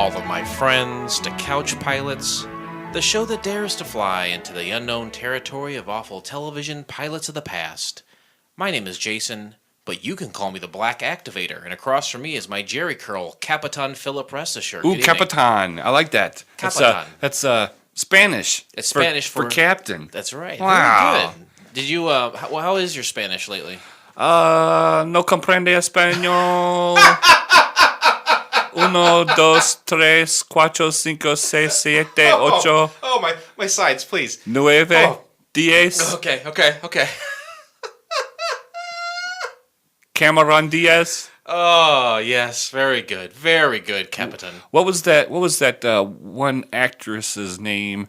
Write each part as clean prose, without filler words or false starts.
all of my friends to couch pilots, the show that dares to fly into the unknown territory of awful television pilots of the past. My name is Jason, but you can call me the Black Activator, and across from me is my Jerry Curl, Capitan Philip Restisher. Ooh, Capitan. I like that. Capitan. That's Spanish. It's Spanish for captain. That's right. Wow. Very good. Did you, how is your Spanish lately? No comprende español. Uno, dos, tres, cuatro, cinco, seis, siete, ocho. Oh, my sides, please. Nueve, diez. Okay. Cameron Diaz. Oh, yes, very good, Capitan. What was that one actress's name?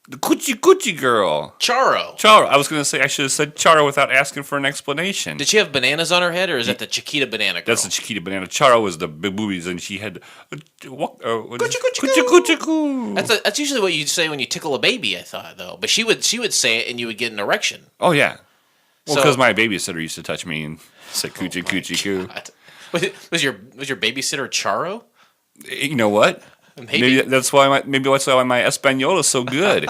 The Coochie girl. Charo. I was going to say, I should have said Charo without asking for an explanation. Did she have bananas on her head, or is that the Chiquita banana girl? That's the Chiquita banana. Charo was the big boobies, and she had... Coochie. That's usually what you say when you tickle a baby, I thought, though. But she would say it, and you would get an erection. Oh, yeah. Well, So- because my babysitter used to touch me and say coochie coo. Was your babysitter Charo? You know what? Maybe that's why my Espanol is so good.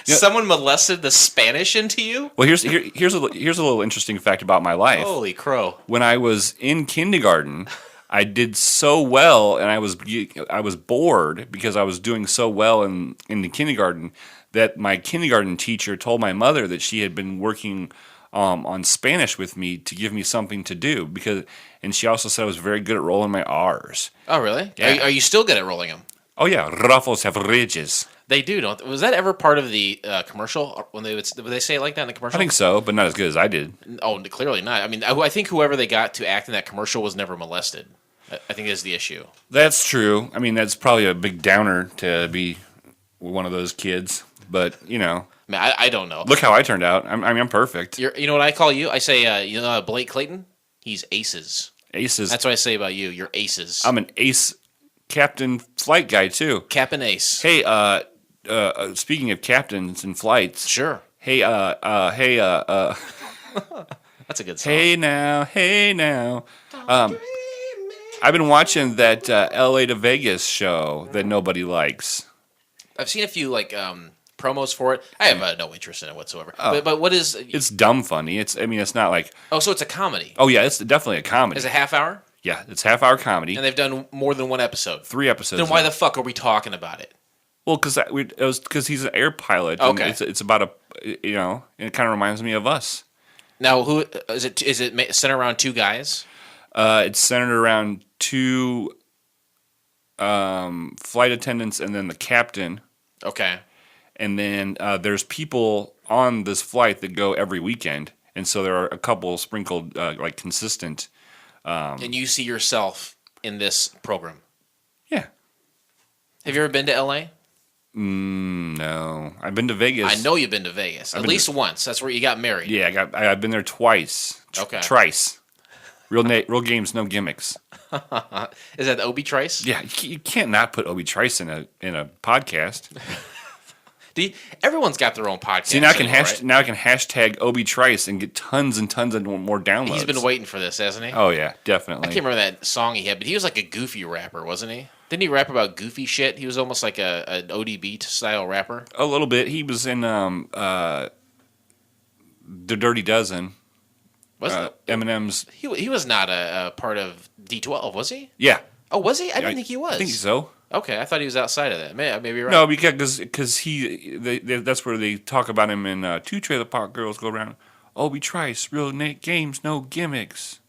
Someone molested the Spanish into you? Well, here's a little interesting fact about my life. Holy crow! When I was in kindergarten, I did so well, and I was bored because I was doing so well in the kindergarten that my kindergarten teacher told my mother that she had been working on Spanish with me to give me something to do and she also said I was very good at rolling my R's. Oh, really? Yeah. Are you still good at rolling them? Oh yeah, ruffles have ridges. They do, don't they? Was that ever part of the commercial when would they say it like that in the commercial? I think so, but not as good as I did. Oh, clearly not. I mean, I think whoever they got to act in that commercial was never molested. I think is the issue. That's true. I mean, that's probably a big downer to be one of those kids, but you know. I don't know. Look how I turned out. I'm perfect. You know what I call you? I say, Blake Clayton? He's aces. Aces. That's what I say about you. You're aces. I'm an ace captain flight guy, too. Captain Ace. Hey, speaking of captains and flights. Sure. Hey, That's a good song. Hey now. I've been watching that LA to Vegas show that nobody likes. I've seen a few, promos for it. I have no interest in it whatsoever. Oh. But what is... It's dumb funny. It's not like... Oh, so it's a comedy. Oh, yeah, it's definitely a comedy. Is it half hour? Yeah, it's half-hour comedy. And they've done more than one episode. 3 episodes. Then why the fuck are we talking about it? Well, because he's an air pilot. Okay. And it's about it kind of reminds me of us. Now, who is it? Is it centered around two guys? It's centered around 2 flight attendants and then the captain. Okay. And then there's people on this flight that go every weekend, and so there are a couple sprinkled, consistent. And you see yourself in this program. Yeah. Have you ever been to L.A.? No, I've been to Vegas. I know you've been to Vegas at least once. That's where you got married. Yeah, I've been there twice. Okay. Trice. Real games, no gimmicks. Is that the Obi Trice? Yeah, you can't not put Obi Trice in a podcast. Everyone's got their own podcast. See, now I can hashtag Obi Trice and get tons and tons of more downloads. He's been waiting for this, hasn't he? Oh yeah, definitely. I can't remember that song he had, but he was like a goofy rapper, wasn't he? Didn't he rap about goofy shit? He was almost like an ODB style rapper. A little bit. He was in The Dirty Dozen. Eminem's. He was not a part of D12, was he? Yeah. Oh, was he? I didn't think he was. I think so. Okay, I thought he was outside of that. Maybe you're right. No, because that's where they talk about him in 2 Trailer Park Girls Go Around. Obi Trice, real games, no gimmicks.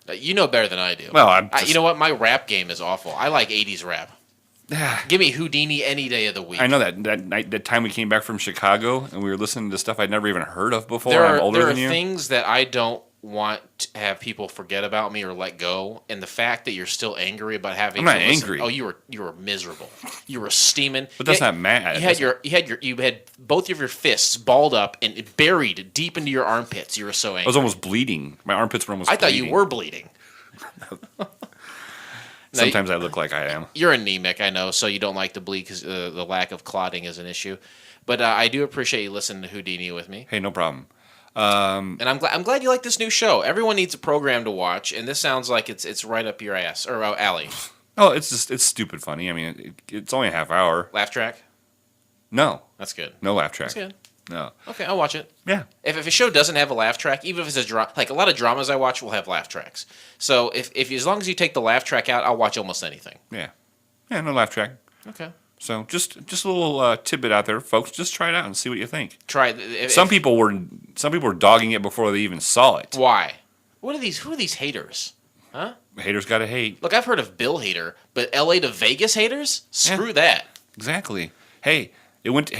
You know better than I do. Well, you know what? My rap game is awful. I like 80s rap. Give me Houdini any day of the week. I know that night, that time we came back from Chicago and we were listening to stuff I'd never even heard of before. I'm older than you. There are things that I don't want to have people forget about me or let go, and the fact that you're still angry about having. I'm not angry. Oh, you were miserable. You were steaming. But that's not mad. You had both of your fists balled up and buried deep into your armpits. You were so angry. I was almost bleeding. My armpits were almost. I thought you were bleeding. Sometimes I look like I am. You're anemic, I know, so you don't like to bleed because the lack of clotting is an issue. But I do appreciate you listening to Houdini with me. Hey, no problem. And I'm glad you like this new show. Everyone needs a program to watch, and this sounds like it's right up your ass or alley. Oh, it's stupid funny. I mean, it's only a half hour. Laugh track? No, That's good. no laugh track. That's good. No. Okay, I'll watch it. Yeah. If a show doesn't have a laugh track, even if it's like a lot of dramas I watch will have laugh tracks. So if as long as you take the laugh track out, I'll watch almost anything. Yeah. Yeah, no laugh track. Okay. So just a little tidbit out there, folks. Just try it out and see what you think. Try it. Some people were dogging it before they even saw it. Why? Who are these haters? Huh? Haters gotta hate. Look, I've heard of Bill Hader, but LA to Vegas haters? Screw that. Exactly. Hey, it went.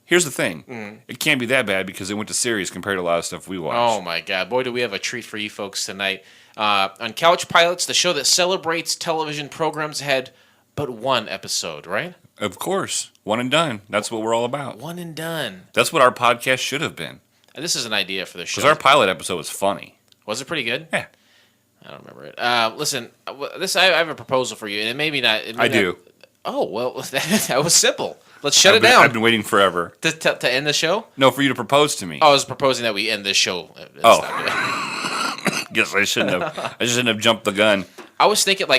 Here's the thing. It can't be that bad because it went to series compared to a lot of stuff we watched. Oh my God, boy, do we have a treat for you folks tonight. On Couch Pilots, the show that celebrates television programs, had but one episode, right? Of course, one and done. That's what we're all about. One and done. That's what our podcast should have been. And this is an idea for the show. Because our pilot episode was funny. Was it pretty good? Yeah. I don't remember it. Listen, I have a proposal for you, and it may be not. I do. Oh well, that was simple. Let's shut it down. I've been waiting forever. To end the show? No, for you to propose to me. Oh, I was proposing that we end this show. Guess I shouldn't have. I shouldn't have jumped the gun. I was thinking, we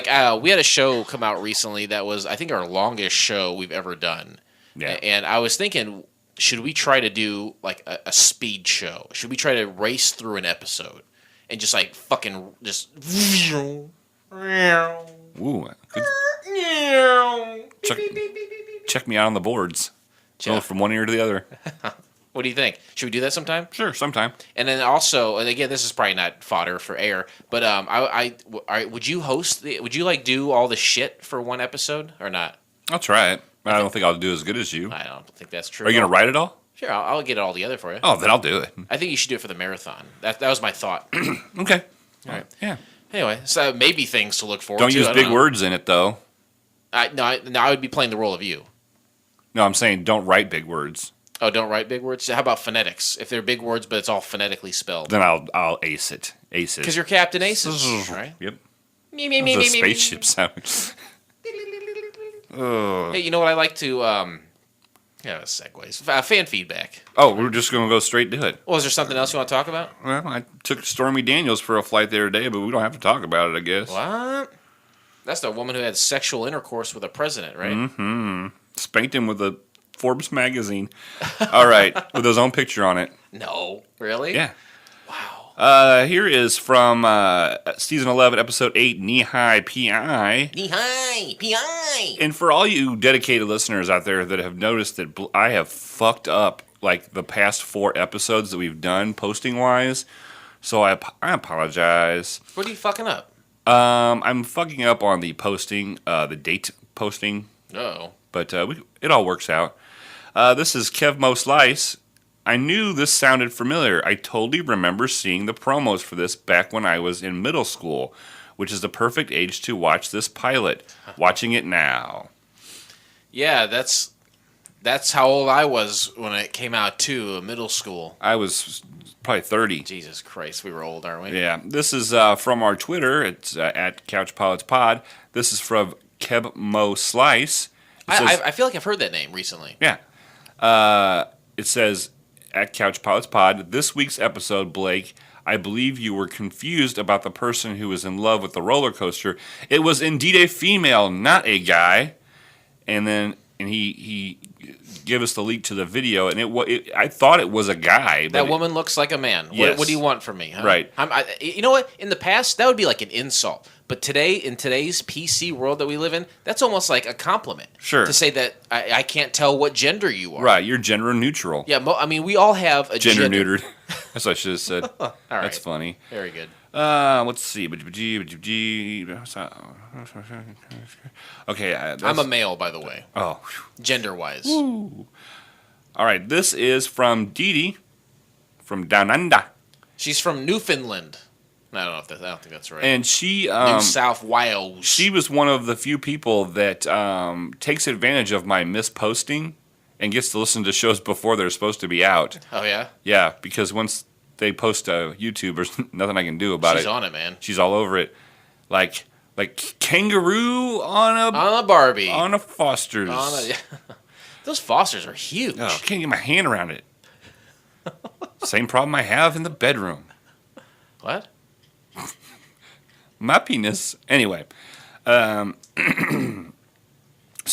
had a show come out recently that was, I think, our longest show we've ever done. Yeah. And I was thinking, should we try to do, a speed show? Should we try to race through an episode? And just, fucking, just... Ooh. Check me out on the boards. Go from one ear to the other. What do you think? Should we do that sometime? Sure, sometime. And then also, and again, this is probably not fodder for air, but would you host? Would you do all the shit for one episode or not? I'll try it. I don't think I'll do as good as you. I don't think that's true. Are you gonna write it all? Sure, I'll get it all together for you. Oh, then I'll do it. I think you should do it for the marathon. That was my thought. Okay. All right. Yeah. Anyway, so maybe things to look forward to. Don't use big words in it, though. No, I would be playing the role of you. No, I'm saying don't write big words. Oh, don't write big words? How about phonetics? If they're big words, but it's all phonetically spelled. Then I'll ace it. Ace it. Because you're Captain Aces, right? Yep. Me, The spaceship sound. Hey, you know what I like to... segues. Fan feedback. Oh, we're just going to go straight to it. Well, is there something else you want to talk about? Well, I took Stormy Daniels for a flight the other day, but we don't have to talk about it, I guess. What? That's the woman who had sexual intercourse with a president, right? Mm-hmm. Spanked him with a Forbes magazine. All right, with his own picture on it. No. Really? Yeah. Wow. Here is from season 11, episode 8, Knee High PI. Knee High PI. And for all you dedicated listeners out there that have noticed that I have fucked up the past 4 episodes that we've done posting wise, so I apologize. What are you fucking up? I'm fucking up on the posting, the date posting. Oh. But it all works out. This is Kevmo Slice. I knew this sounded familiar. I totally remember seeing the promos for this back when I was in middle school, which is the perfect age to watch this pilot. Watching it now. Yeah, that's how old I was when it came out too, middle school. I was probably 30. Jesus Christ, we were old, aren't we? Yeah, this is from our Twitter. It's at CouchPilotspod. This is from Kevmo Slice. I feel like I've heard that name recently. Yeah. It says, at Couch Pilots Pod, this week's episode, Blake, I believe you were confused about the person who was in love with the roller coaster. It was indeed a female, not a guy. And he gave us the link to the video, and I thought it was a guy. That woman looks like a man. Yes. What do you want from me? Huh? Right. You know what? In the past, that would be like an insult. But today, in today's PC world that we live in, that's almost like a compliment. Sure. To say that I can't tell what gender you are. Right. You're gender neutral. Yeah. We all have a gender neutered. That's what I should have said. All right. That's funny. Very good. Let's see. Okay. I'm a male, by the way. Oh. Gender-wise. Woo. All right. This is from Dee Dee from Down Under. She's from Newfoundland. I don't think that's right. And she New South Wales. She was one of the few people that takes advantage of my misposting and gets to listen to shows before they're supposed to be out. Oh yeah. Yeah, because once they post to YouTube, there's nothing I can do about it. She's on it, man. She's all over it, like kangaroo on a Barbie on a Foster's. Those Fosters are huge. Oh, can't get my hand around it. Same problem I have in the bedroom. What? My penis. Anyway, So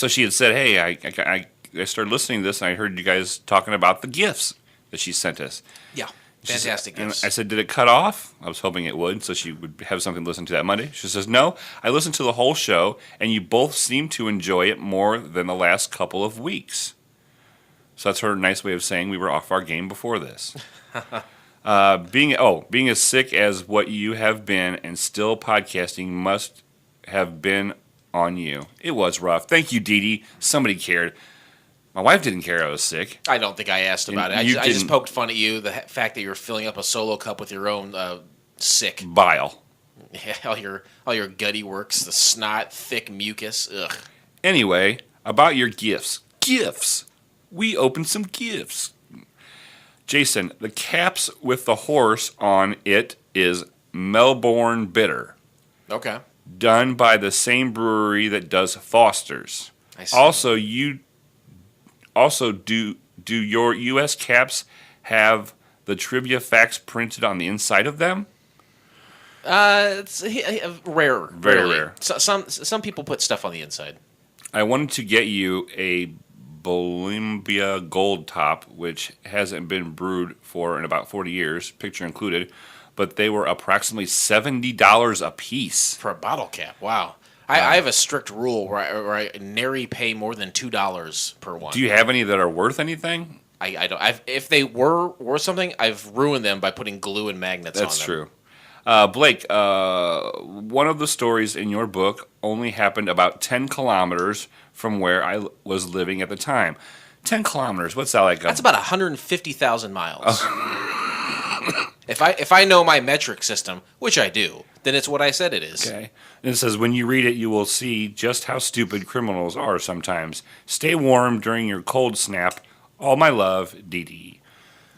she had said, "Hey, I started listening to this, and I heard you guys talking about the gifts that she sent us." Yeah. Fantastic gifts. And I said, "Did it cut off?" I was hoping it would, so she would have something to listen to that Monday. She says, "No, I listened to the whole show, and you both seem to enjoy it more than the last couple of weeks." So that's her nice way of saying we were off our game before this. Being as sick as what you have been and still podcasting must have been on you. It was rough. Thank you, Dee Dee. Somebody cared. My wife didn't care I was sick. I don't think I asked about it. I just poked fun at you, the fact that you were filling up a solo cup with your own sick bile. Yeah, all your gutty works, the snot, thick mucus. Ugh. Anyway, about your gifts. Gifts. We opened some gifts. Jason, the caps with the horse on it is Melbourne Bitter. Okay. Done by the same brewery that does Foster's. I see. Also, do your U.S. caps have the trivia facts printed on the inside of them? It's rare. Very rare. So, some people put stuff on the inside. I wanted to get you a Bolivia Gold Top, which hasn't been brewed in about 40 years, picture included, but they were approximately $70 a piece. For a bottle cap, wow. I have a strict rule where I nary pay more than $2 per one. Do you have any that are worth anything? I don't. If they were worth something, I've ruined them by putting glue and magnets on them. That's true. Blake, one of the stories in your book only happened about 10 kilometers from where I was living at the time. 10 kilometers, what's that like? That's about 150,000 miles. If I know my metric system, which I do, then it's what I said it is. Okay. And it says, when you read it, you will see just how stupid criminals are sometimes. Stay warm during your cold snap. All my love, Dee Dee.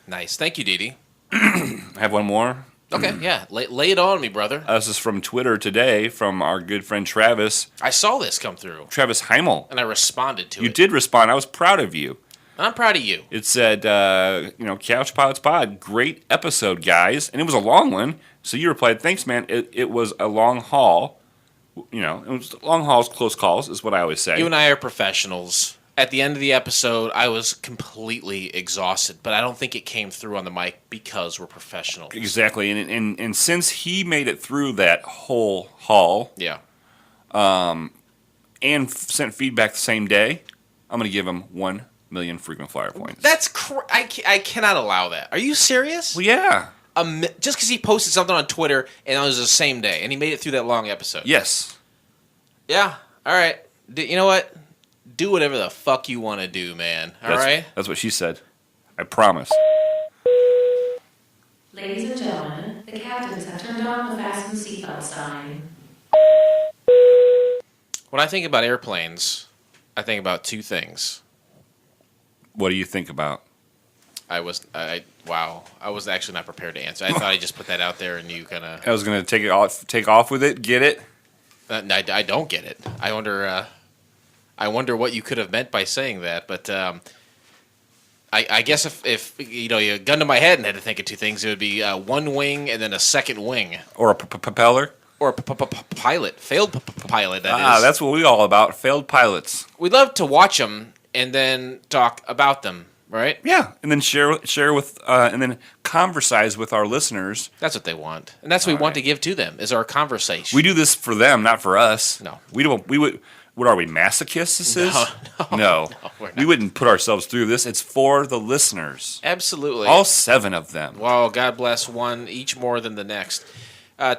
Nice. Thank you, Dee Dee. I have one more. Okay, yeah. Lay it on me, brother. This is from Twitter today from our good friend Travis. I saw this come through. Travis Heimel. And I responded to it. You did respond. I was proud of you. I'm proud of you. It said, Couch Pilots Pod, great episode, guys. And it was a long one. So you replied, thanks, man. It was a long haul. It was long hauls, close calls, is what I always say. You and I are professionals. At the end of the episode, I was completely exhausted, but I don't think it came through on the mic because we're professionals. Exactly. And since he made it through that whole haul, yeah, and sent feedback the same day, I'm going to give him 1 million frequent flyer points. That's I cannot allow that. Are you serious? Well, yeah. Just because he posted something on Twitter and it was the same day, and he made it through that long episode. Yes. Yeah. All right. You know what? Do whatever the fuck you want to do, man. All right? That's what she said. I promise. Ladies and gentlemen, the captains have turned on the fasten seatbelt sign. When I think about airplanes, I think about two things. What do you think about? Wow. I was actually not prepared to answer. I thought I just put that out there and you kind of... I was going to take off with it, get it? I don't get it. I wonder what you could have meant by saying that, but I guess if you gun to my head and had to think of two things, it would be one wing and then a second wing. Or a propeller? Or a pilot. Failed pilot, that is. That's what we're all about, failed pilots. We'd love to watch them and then talk about them, right? Yeah, and then share with, and then conversize with our listeners. That's what they want. And that's what we want to give to them, is our conversation. We do this for them, not for us. No. What are we, masochists? No. We're not. We wouldn't put ourselves through this. It's for the listeners. Absolutely. All 7 of them. Well, God bless one, each more than the next.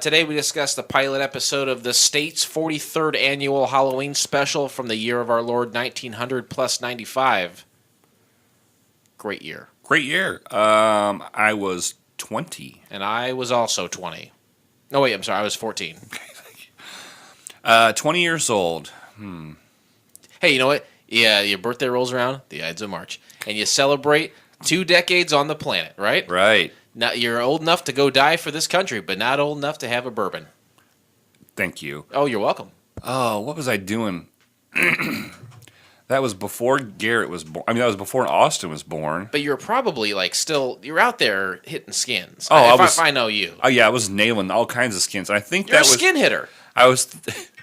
Today we discussed the pilot episode of the state's 43rd annual Halloween special from the year of our Lord 1900 plus 95. Great year. Great year. I was 20. And I was also 20. No, wait, I'm sorry. I was 14. 20 years old. Hey, you know what? Yeah, your birthday rolls around, the Ides of March, and you celebrate 2 decades on the planet, right? Right. Now, you're old enough to go die for this country, but not old enough to have a bourbon. Thank you. Oh, you're welcome. Oh, what was I doing? That was before Garrett was born. I mean, that was before Austin was born. But you're probably you're out there hitting skins. Oh, if I know you. Oh, yeah, I was nailing all kinds of skins. I think You're that a was skin hitter. I was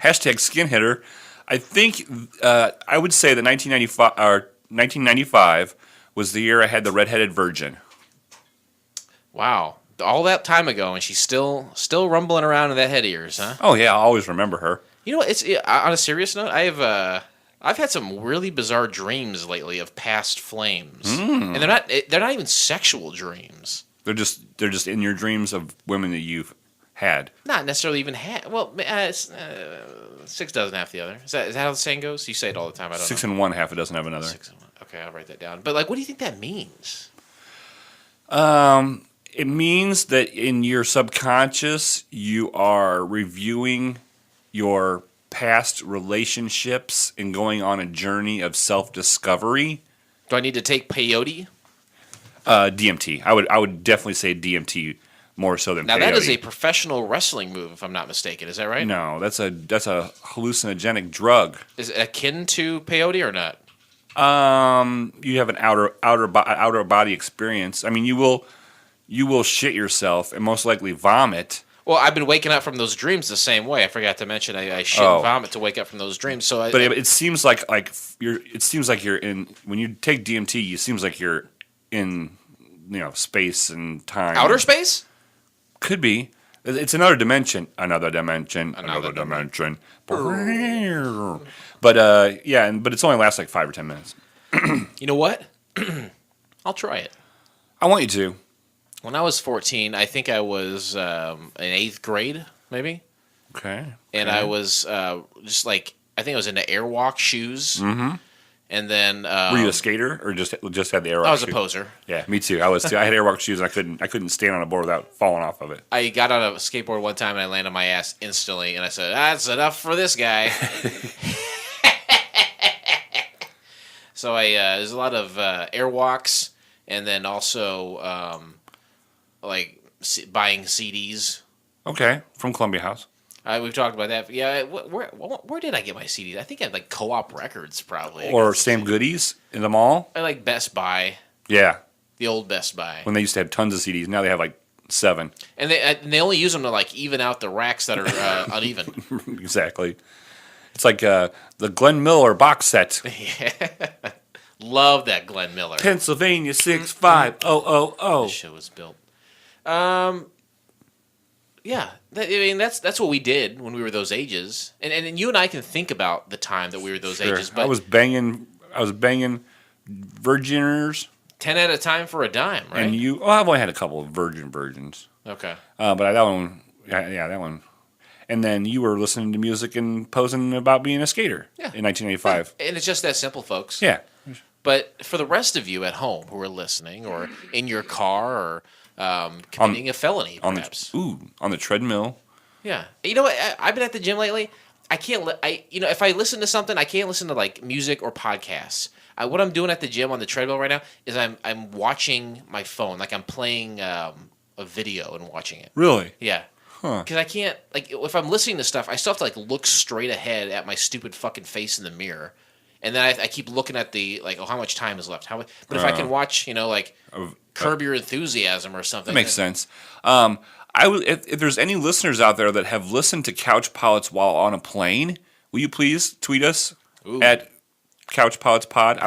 hashtag skin hitter. I think I would say that 1995 was the year I had the redheaded virgin. Wow. All that time ago, and she's still rumbling around in that head of yours, huh? Oh yeah, I'll always remember her. You know, on a serious note, I've had some really bizarre dreams lately of past flames, and they're not even sexual dreams. They're just in your dreams of women that you've had. Not necessarily even had. Well, six doesn't have the other. Is that how the saying goes? You say it all the time. I don't know. 6 and 1 half a dozen have another. 6 and 1. Okay, I'll write that down. But like, what do you think that means? It means that in your subconscious, you are reviewing your past relationships and going on a journey of self-discovery. Do I need to take peyote? DMT. I would definitely say DMT more so than Now peyote. that is a professional wrestling move, if I'm not mistaken. Is that right? No, that's a hallucinogenic drug. Is it akin to peyote or not? You have an outer body experience. I mean, you will shit yourself and most likely vomit. Well, I've been waking up from those dreams the same way. I forgot to mention I shit and vomit to wake up from those dreams. So, it seems like you're in when you take DMT. It seems like you're in space and time. Outer space? Could be. It's another dimension. Another dimension. But but it's only lasts like 5 or 10 minutes. You know what? I'll try it. I want you to. When I was 14, I think I was in 8th grade, maybe. Okay. And I was just like, I think I was into airwalk shoes. Mm-hmm. And then were you a skater or just had the airwalk? I was shoe? a poser. Yeah, me too. I was too. I had airwalk shoes and I couldn't stand on a board without falling off of it. I got on a skateboard one time and I landed on my ass instantly, and I said, "That's enough for this guy." So there's a lot of airwalks, and then also like buying CDs. Okay, from Columbia House. We've talked about that. Yeah, where did I get my CDs? I think I had like Co-op Records, probably. Or Sam Goodies in the mall. I like Best Buy. Yeah. The old Best Buy. When they used to have tons of CDs, now they have like 7. And they only use them to like even out the racks that are uneven. Exactly. It's like the Glenn Miller box set. Yeah. Love that Glenn Miller. Pennsylvania 65000. This show was built. Yeah, that's what we did when we were those ages, and you and I can think about the time that we were those ages. But I was banging virginers. 10 at a time for a dime, right? And I've only had a couple of virgins. Okay. But that one, that one. And then you were listening to music and posing about being a skater in 1985. And it's just that simple, folks. Yeah. But for the rest of you at home who are listening, or in your car, or committing a felony, perhaps. On the treadmill. Yeah. You know what? I've been at the gym lately. I can't. If I listen to something, I can't listen to like music or podcasts. What I'm doing at the gym on the treadmill right now is I'm watching my phone, like I'm playing a video and watching it. Really? Yeah. Huh. Because I can't, like, if I'm listening to stuff, I still have to like look straight ahead at my stupid fucking face in the mirror. And then I keep looking at the, like, how much time is left? But if I can watch, Curb Your Enthusiasm or something. That makes sense. If there's any listeners out there that have listened to Couch Pilots while on a plane, will you please tweet us at Couch Pilots Pod?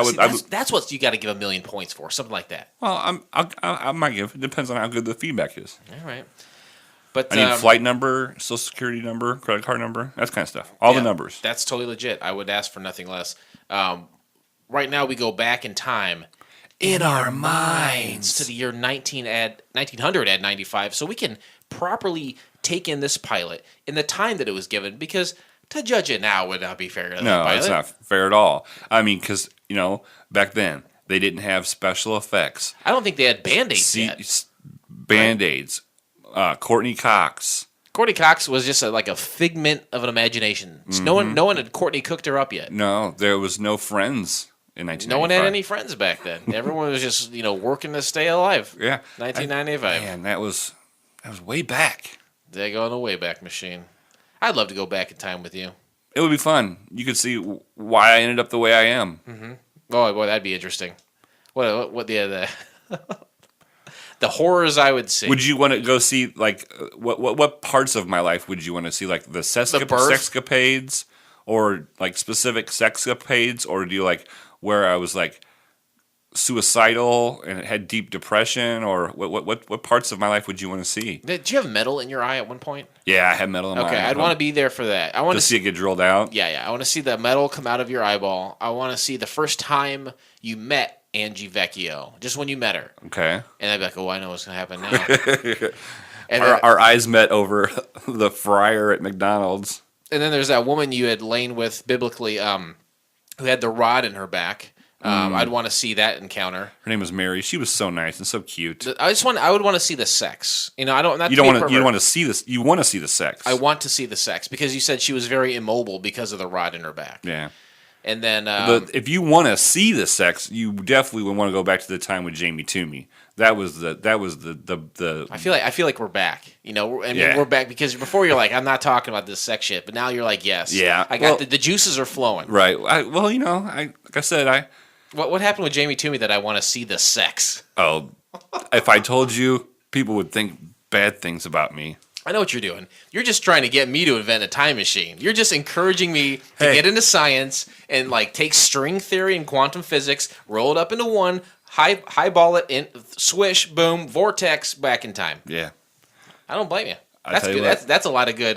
That's what you got to give 1,000,000 points for, something like that. Well, I might give. It depends on how good the feedback is. All right. But I need flight number, social security number, credit card number, that kind of stuff. All the numbers. That's totally legit. I would ask for nothing less. Right now we go back in time in our minds to the year 1900 at 95, so we can properly take in this pilot in the time that it was given, because to judge it now would not be fair to the pilot. It's not fair at all. I mean, because, back then, they didn't have special effects. I don't think they had Band-Aids yet. Band-Aids. Courtney Cox. Courtney Cox was just like a figment of an imagination. Mm-hmm. No one had Courtney cooked her up yet. No, there was no Friends in 1995. No one had any friends back then. Everyone was just working to stay alive. Yeah, 1995. Man, that was way back. They go in the Wayback Machine. I'd love to go back in time with you. It would be fun. You could see why I ended up the way I am. Mm-hmm. Oh boy, that'd be interesting. What the The horrors I would see. Would you want to go see, like, what parts of my life would you want to see? Like, the birth? sexcapades? Or, like, specific sexcapades? Or do you, like, where I was, like, suicidal and had deep depression? Or what parts of my life would you want to see? Did you have metal in your eye at one point? Yeah, I had metal in my eye. Okay, I'd want to be there for that. I want to see it get drilled out? Yeah. I want to see the metal come out of your eyeball. I want to see the first time you met Angie Vecchio, just when you met her. Okay. And I'd be like, oh, I know what's going to happen now. And our eyes met over the fryer at McDonald's. And then there's that woman you had lain with biblically who had the rod in her back. I'd want to see that encounter. Her name was Mary. She was so nice and so cute. I would want to see the sex. You know, I don't. You don't want to see this. You want to see the sex. I want to see the sex because you said she was very immobile because of the rod in her back. Yeah. And then, if you want to see the sex, you definitely would want to go back to the time with Jamie Toomey. That was the. I feel like we're back. You know, we're back because before you're like, I'm not talking about this sex shit, but now you're like, yes, yeah, I got the juices are flowing. Right. Like I said, What happened with Jamie Toomey that I want to see the sex? Oh, if I told you, people would think bad things about me. I know what you're doing. You're just trying to get me to invent a time machine. You're just encouraging me to get into science and like take string theory and quantum physics, roll it up into one, highball it, in, swish, boom, vortex, back in time. Yeah. I don't blame you. That's good. That's a lot of good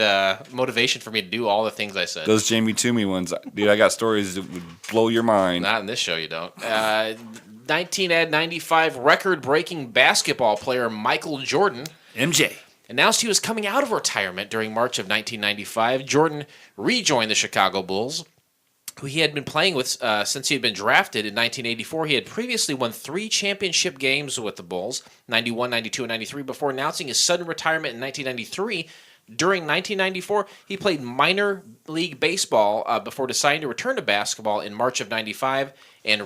motivation for me to do all the things I said. Those Jamie Toomey ones, dude, I got stories that would blow your mind. Not in this show, you don't. 1995 record-breaking basketball player Michael Jordan, MJ, announced he was coming out of retirement during March of 1995. Jordan rejoined the Chicago Bulls, who he had been playing with since he had been drafted in 1984. He had previously won 3 championship games with the Bulls, 91, 92, and 93, before announcing his sudden retirement in 1993. During 1994, he played minor league baseball before deciding to return to basketball in March of 95. And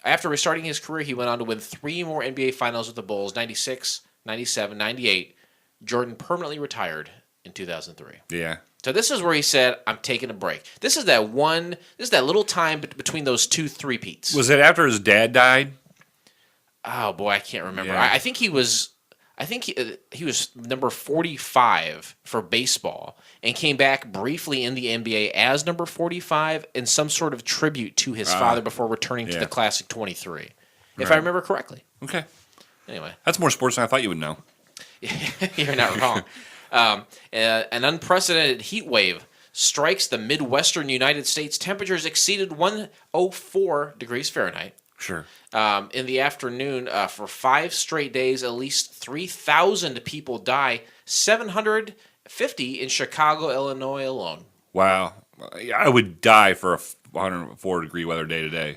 after restarting his career, he went on to win 3 more NBA Finals with the Bulls, 96, 97, 98. Jordan permanently retired in 2003. Yeah. So this is where he said, I'm taking a break. This is that little time between those 2 three-peats. Was it after his dad died? Oh, boy, I can't remember. Yeah. I think he was number 45 for baseball and came back briefly in the NBA as number 45 in some sort of tribute to his father before returning to the Classic 23, if I remember correctly. Okay. Anyway. That's more sports than I thought you would know. You're not wrong. An unprecedented heat wave strikes the Midwestern United States. Temperatures exceeded 104 degrees Fahrenheit. Sure. In the afternoon, for 5 straight days, at least 3,000 people die, 750 in Chicago, Illinois alone. Wow. I would die for a 104-degree weather day today.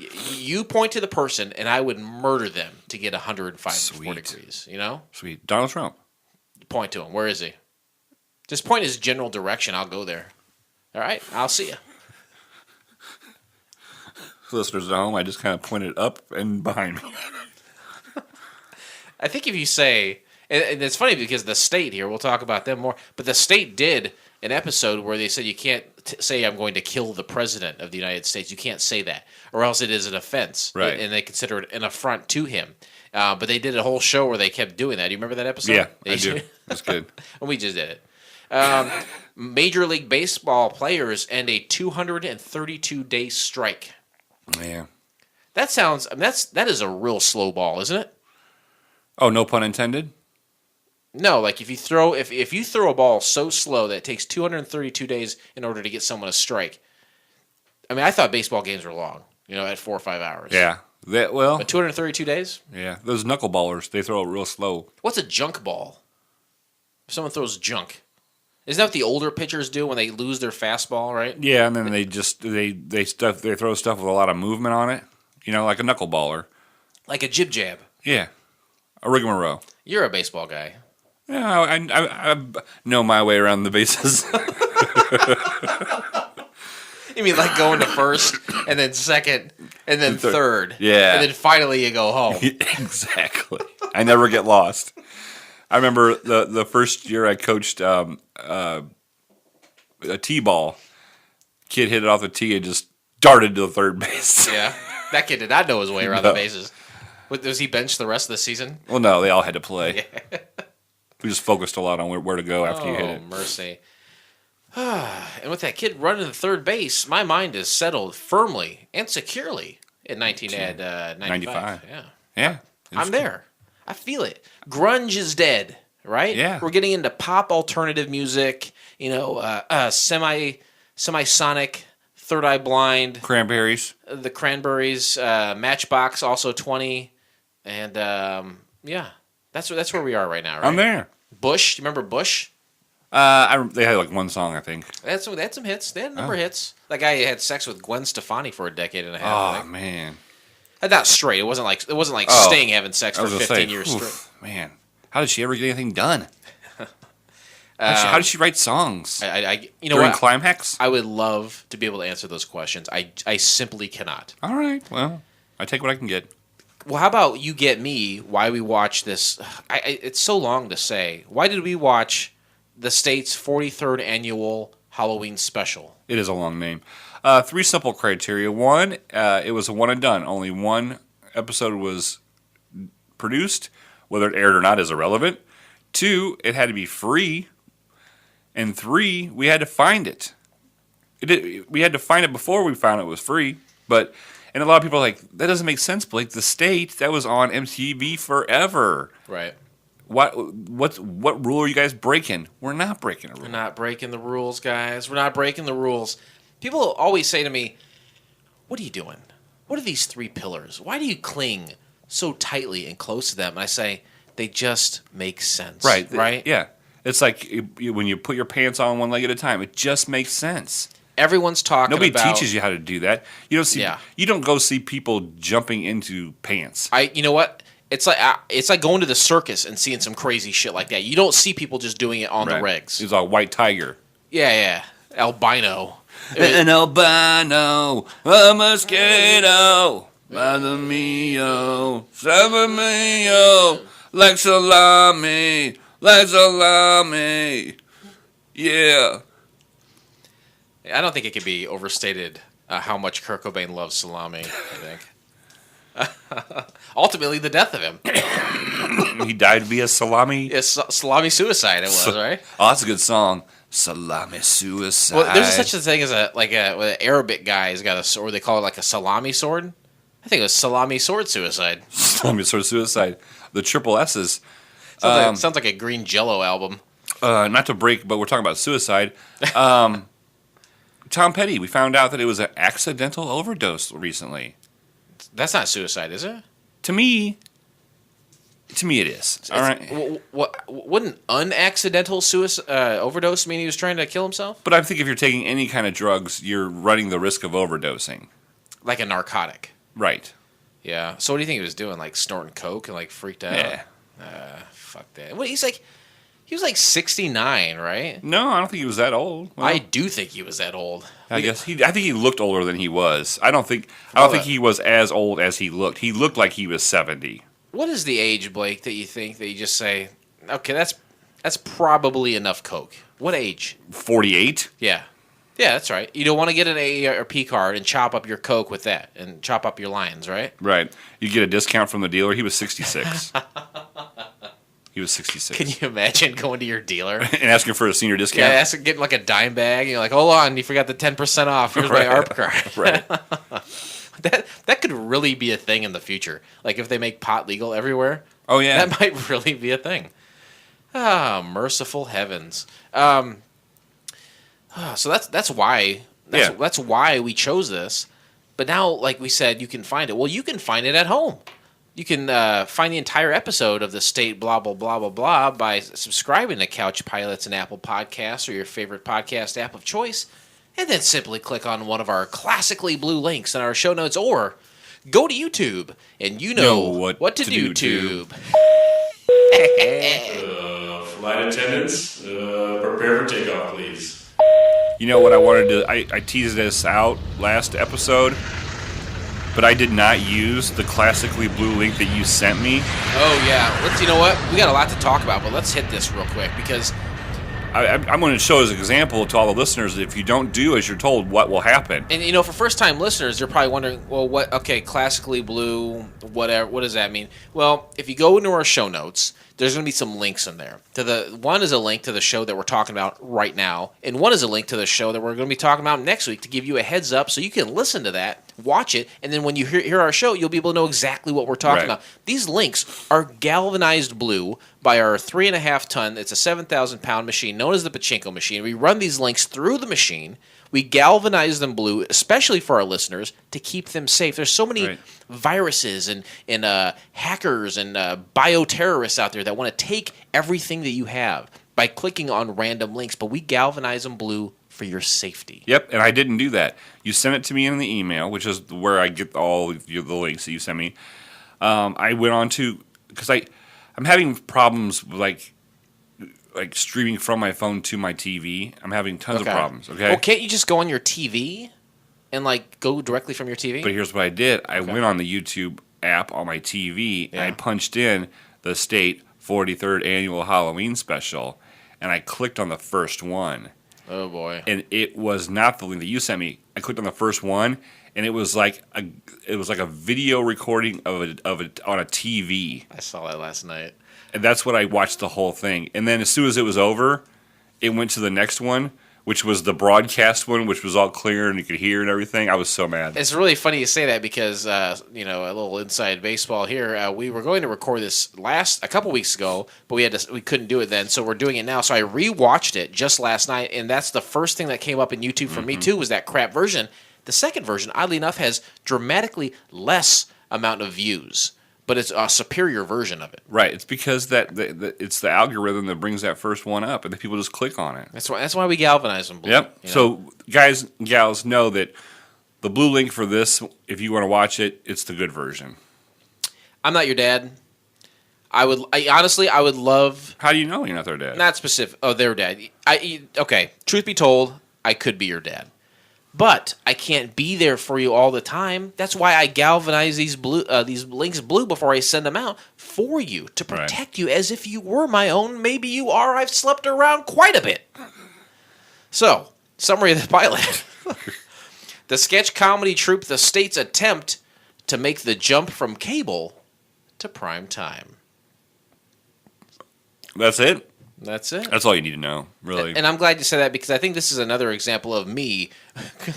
You point to the person, and I would murder them to get 104 degrees, you know? Sweet. Donald Trump. Point to him. Where is he? Just point his general direction. I'll go there. All right? I'll see you. Listeners at home, I just kind of pointed up and behind me. I think if you say, and it's funny because the state here, we'll talk about them more, but the state did an episode where they said you can't say I'm going to kill the president of the United States. You can't say that, or else it is an offense. Right. And they consider it an affront to him. But they did a whole show where they kept doing that. Do you remember that episode? Yeah, I do. That's good. We just did it. Major League Baseball players end a 232-day strike. Yeah. That is a real slow ball, isn't it? Oh, no pun intended? No, like if you throw a ball so slow that it takes 232 days in order to get someone a strike. I mean, I thought baseball games were long, at 4 or 5 hours. Yeah. But 232 days? Yeah. Those knuckleballers, they throw it real slow. What's a junk ball? If someone throws junk. Isn't that what the older pitchers do when they lose their fastball, right? Yeah, and then they throw stuff with a lot of movement on it. Like a knuckleballer. Like a jib jab. Yeah. A rigmarole. You're a baseball guy. Yeah, I know my way around the bases. You mean like going to first, and then second, and then third. Yeah. And then finally you go home. Exactly. I never get lost. I remember the first year I coached a T-ball. Kid hit it off the tee and just darted to the third base. Yeah. That kid did not know his way around the bases. Does he bench the rest of the season? Well, no, they all had to play. Yeah. We just focused a lot on where to go after you hit it. Oh, mercy. And with that kid running to third base, my mind is settled firmly and securely in 1995. Yeah. Yeah. I'm there. I feel it. Grunge is dead, right? Yeah. We're getting into pop alternative music, semi-sonic, Third Eye Blind, Cranberries. the Cranberries, Matchbox, also 20, and that's where we are right now, right? I'm there. Bush, do you remember Bush? They had like one song, I think. They had some hits. They had a number of hits. That guy had sex with Gwen Stefani for a decade and a half. Oh man. Not straight. It wasn't like Sting having sex for 15 years straight. Man, how did she ever get anything done? How did she write songs? During climax? I would love to be able to answer those questions. I simply cannot. All right. Well, I take what I can get. Well, how about you get me why we watch this? It's so long to say. Why did we watch the state's 43rd annual Halloween special? It is a long name. 3 simple criteria. 1, it was a one and done. Only one episode was produced. Whether it aired or not is irrelevant. 2, it had to be free. And 3, we had to find it. We had to find it before we found it was free. And a lot of people are like, that doesn't make sense, Blake. The State, that was on MTV forever. Right. What rule are you guys breaking? We're not breaking a rule. We're not breaking the rules, guys. We're not breaking the rules. People always say to me, what are you doing? What are these 3 pillars? Why do you cling so tightly and close to them? And I say, they just make sense. Right. Right? Yeah. It's like when you put your pants on one leg at a time. It just makes sense. Everyone's talking Nobody about... teaches you how to do that. You don't go see people jumping into pants. You know what? It's like going to the circus and seeing some crazy shit like that. You don't see people just doing it on the regs. He's a white tiger. Yeah. Albino. An albino, a mosquito, Mother mio, seven mio, like salami, yeah. I don't think it can be overstated how much Kurt Cobain loves salami, I think. Ultimately, the death of him. He died via salami? Yeah, salami suicide it was, right? Oh, that's a good song. Salami suicide. Well, there's such a thing as an Arabic guy has got a sword. They call it like a salami sword. I think it was salami sword suicide. Salami sword suicide. The triple S's. Sounds like a Green Jello album. Not to break, but we're talking about suicide. Tom Petty, we found out that it was an accidental overdose recently. That's not suicide, is it? To me it is. All right. Wouldn't unaccidental overdose mean he was trying to kill himself? But I think if you're taking any kind of drugs, you're running the risk of overdosing. Like a narcotic. Right. Yeah. So what do you think he was doing? Like snorting coke and like freaked out? Yeah. Fuck that. He was like 69, right? No, I don't think he was that old. Well, I do think he was that old. I think he looked older than he was. I don't think he was as old as he looked. He looked like he was 70. What is the age, Blake, that you think that you just say, okay, that's probably enough coke? What age? 48? Yeah. Yeah, that's right. You don't want to get an AARP card and chop up your coke with that and chop up your lines, right? Right. You get a discount from the dealer. He was 66. He was 66. Can you imagine going to your dealer and asking for a senior discount? Yeah, getting like a dime bag. And you're like, hold on, you forgot the 10% off. Here's my ARP card. Right. That could really be a thing in the future. Like if they make pot legal everywhere. Oh yeah, that might really be a thing. Merciful heavens. So that's why that's why we chose this. But now, like we said, you can find it. Well, you can find it at home. You can find the entire episode of the State blah, blah, blah, blah, blah by subscribing to Couch Pilots and Apple Podcasts or your favorite podcast app of choice, and then simply click on one of our classically blue links in our show notes, or go to YouTube, and you know what to do, Tube. Flight attendants, prepare for takeoff, please. You know what I wanted to... I teased this out last episode, but I did not use the classically blue link that you sent me. Oh, yeah. You know what? We got a lot to talk about, but let's hit this real quick, because I'm going to show as an example to all the listeners that if you don't do as you're told, what will happen. And for first-time listeners, they're probably wondering, well, what? Okay, classically blue, whatever. What does that mean? Well, if you go into our show notes, there's going to be some links in there. One is a link to the show that we're talking about right now, and one is a link to the show that we're going to be talking about next week to give you a heads up so you can listen to that, watch it, and then when you hear our show, you'll be able to know exactly what we're talking about. These links are galvanized blue by our 3.5-ton, it's a 7,000-pound machine known as the Pachinko machine. We run these links through the machine. We galvanize them blue, especially for our listeners, to keep them safe. There's so many viruses and hackers and bioterrorists out there that want to take everything that you have by clicking on random links, but we galvanize them blue for your safety. Yep, and I didn't do that. You sent it to me in the email, which is where I get all the links that you sent me. I went on to, because I'm having problems with like streaming from my phone to my TV. I'm having tons of problems. Okay. Well, can't you just go on your TV and go directly from your TV? But here's what I did. I went on the YouTube app on my TV and I punched in the state 43rd annual Halloween special, and I clicked on the first one. Oh boy! And it was not the link that you sent me. I clicked on the first one, and it was like a video recording of it on a TV. I saw that last night. And that's what I watched the whole thing. And then as soon as it was over, it went to the next one, which was the broadcast one, which was all clear and you could hear and everything. I was so mad. It's really funny you say that because, a little inside baseball here. We were going to record this a couple weeks ago, but we couldn't do it then, so we're doing it now. So I rewatched it just last night, and that's the first thing that came up in YouTube for me too, was that crap version. The second version, oddly enough, has dramatically less amount of views. But it's a superior version of it. Right. It's because it's the algorithm that brings that first one up, and the people just click on it. That's why we galvanize them blue. Yep. So, guys and gals, know that the blue link for this, if you want to watch it, it's the good version. I'm not your dad. Honestly, I would love... How do you know you're not their dad? Not specific. Oh, their dad. Okay, truth be told, I could be your dad. But I can't be there for you all the time. That's why I galvanize these links blue before I send them out for you, to protect you as if you were my own. Maybe you are. I've slept around quite a bit. So, summary of the pilot. The sketch comedy troupe The State's attempt to make the jump from cable to prime time. That's it? That's it. That's all you need to know, really. And I'm glad you said that, because I think this is another example of me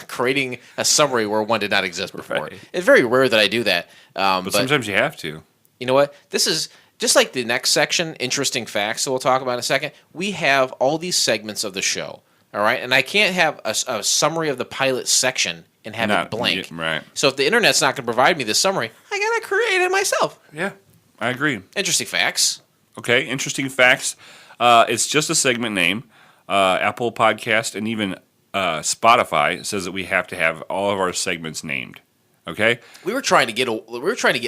creating a summary where one did not exist before. Right. It's very rare that I do that. But sometimes you have to. You know what? This is just like the next section, interesting facts, that we'll talk about in a second. We have all these segments of the show, all right? And I can't have a summary of the pilot section and have it blank. Right. So if the internet's not going to provide me the summary, I got to create it myself. Yeah, I agree. Interesting facts. Okay, interesting facts. It's just a segment name. Apple Podcast and even Spotify says that we have to have all of our segments named. Okay, we were trying to get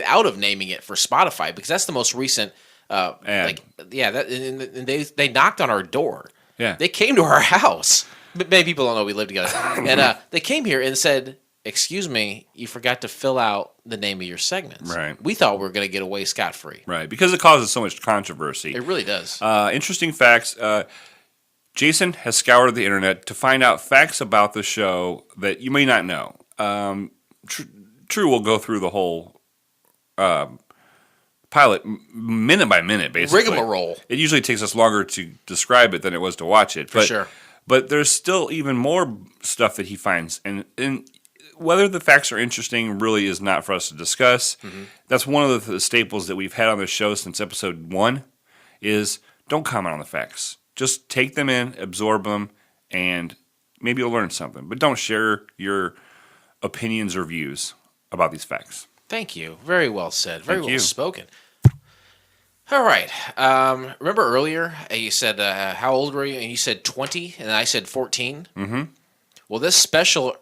out of naming it for Spotify, because that's the most recent. And they knocked on our door. Yeah, they came to our house. Many people don't know we live together, and they came here and said, "Excuse me, you forgot to fill out the name of your segments." Right. We thought we were going to get away scot-free. Right, because it causes so much controversy. It really does. Interesting facts. Jason has scoured the internet to find out facts about the show that you may not know. True, we'll go through the whole pilot minute by minute, basically. Rigmarole. It usually takes us longer to describe it than it was to watch it. For sure. But there's still even more stuff that he finds. And whether the facts are interesting really is not for us to discuss. Mm-hmm. That's one of the staples that we've had on the show since episode 1 is don't comment on the facts. Just take them in, absorb them, and maybe you'll learn something. But don't share your opinions or views about these facts. Thank you. Very well said. Very well spoken. All right. Remember earlier you said, how old were you? And you said 20, and I said 14. Mm-hmm. Well, this special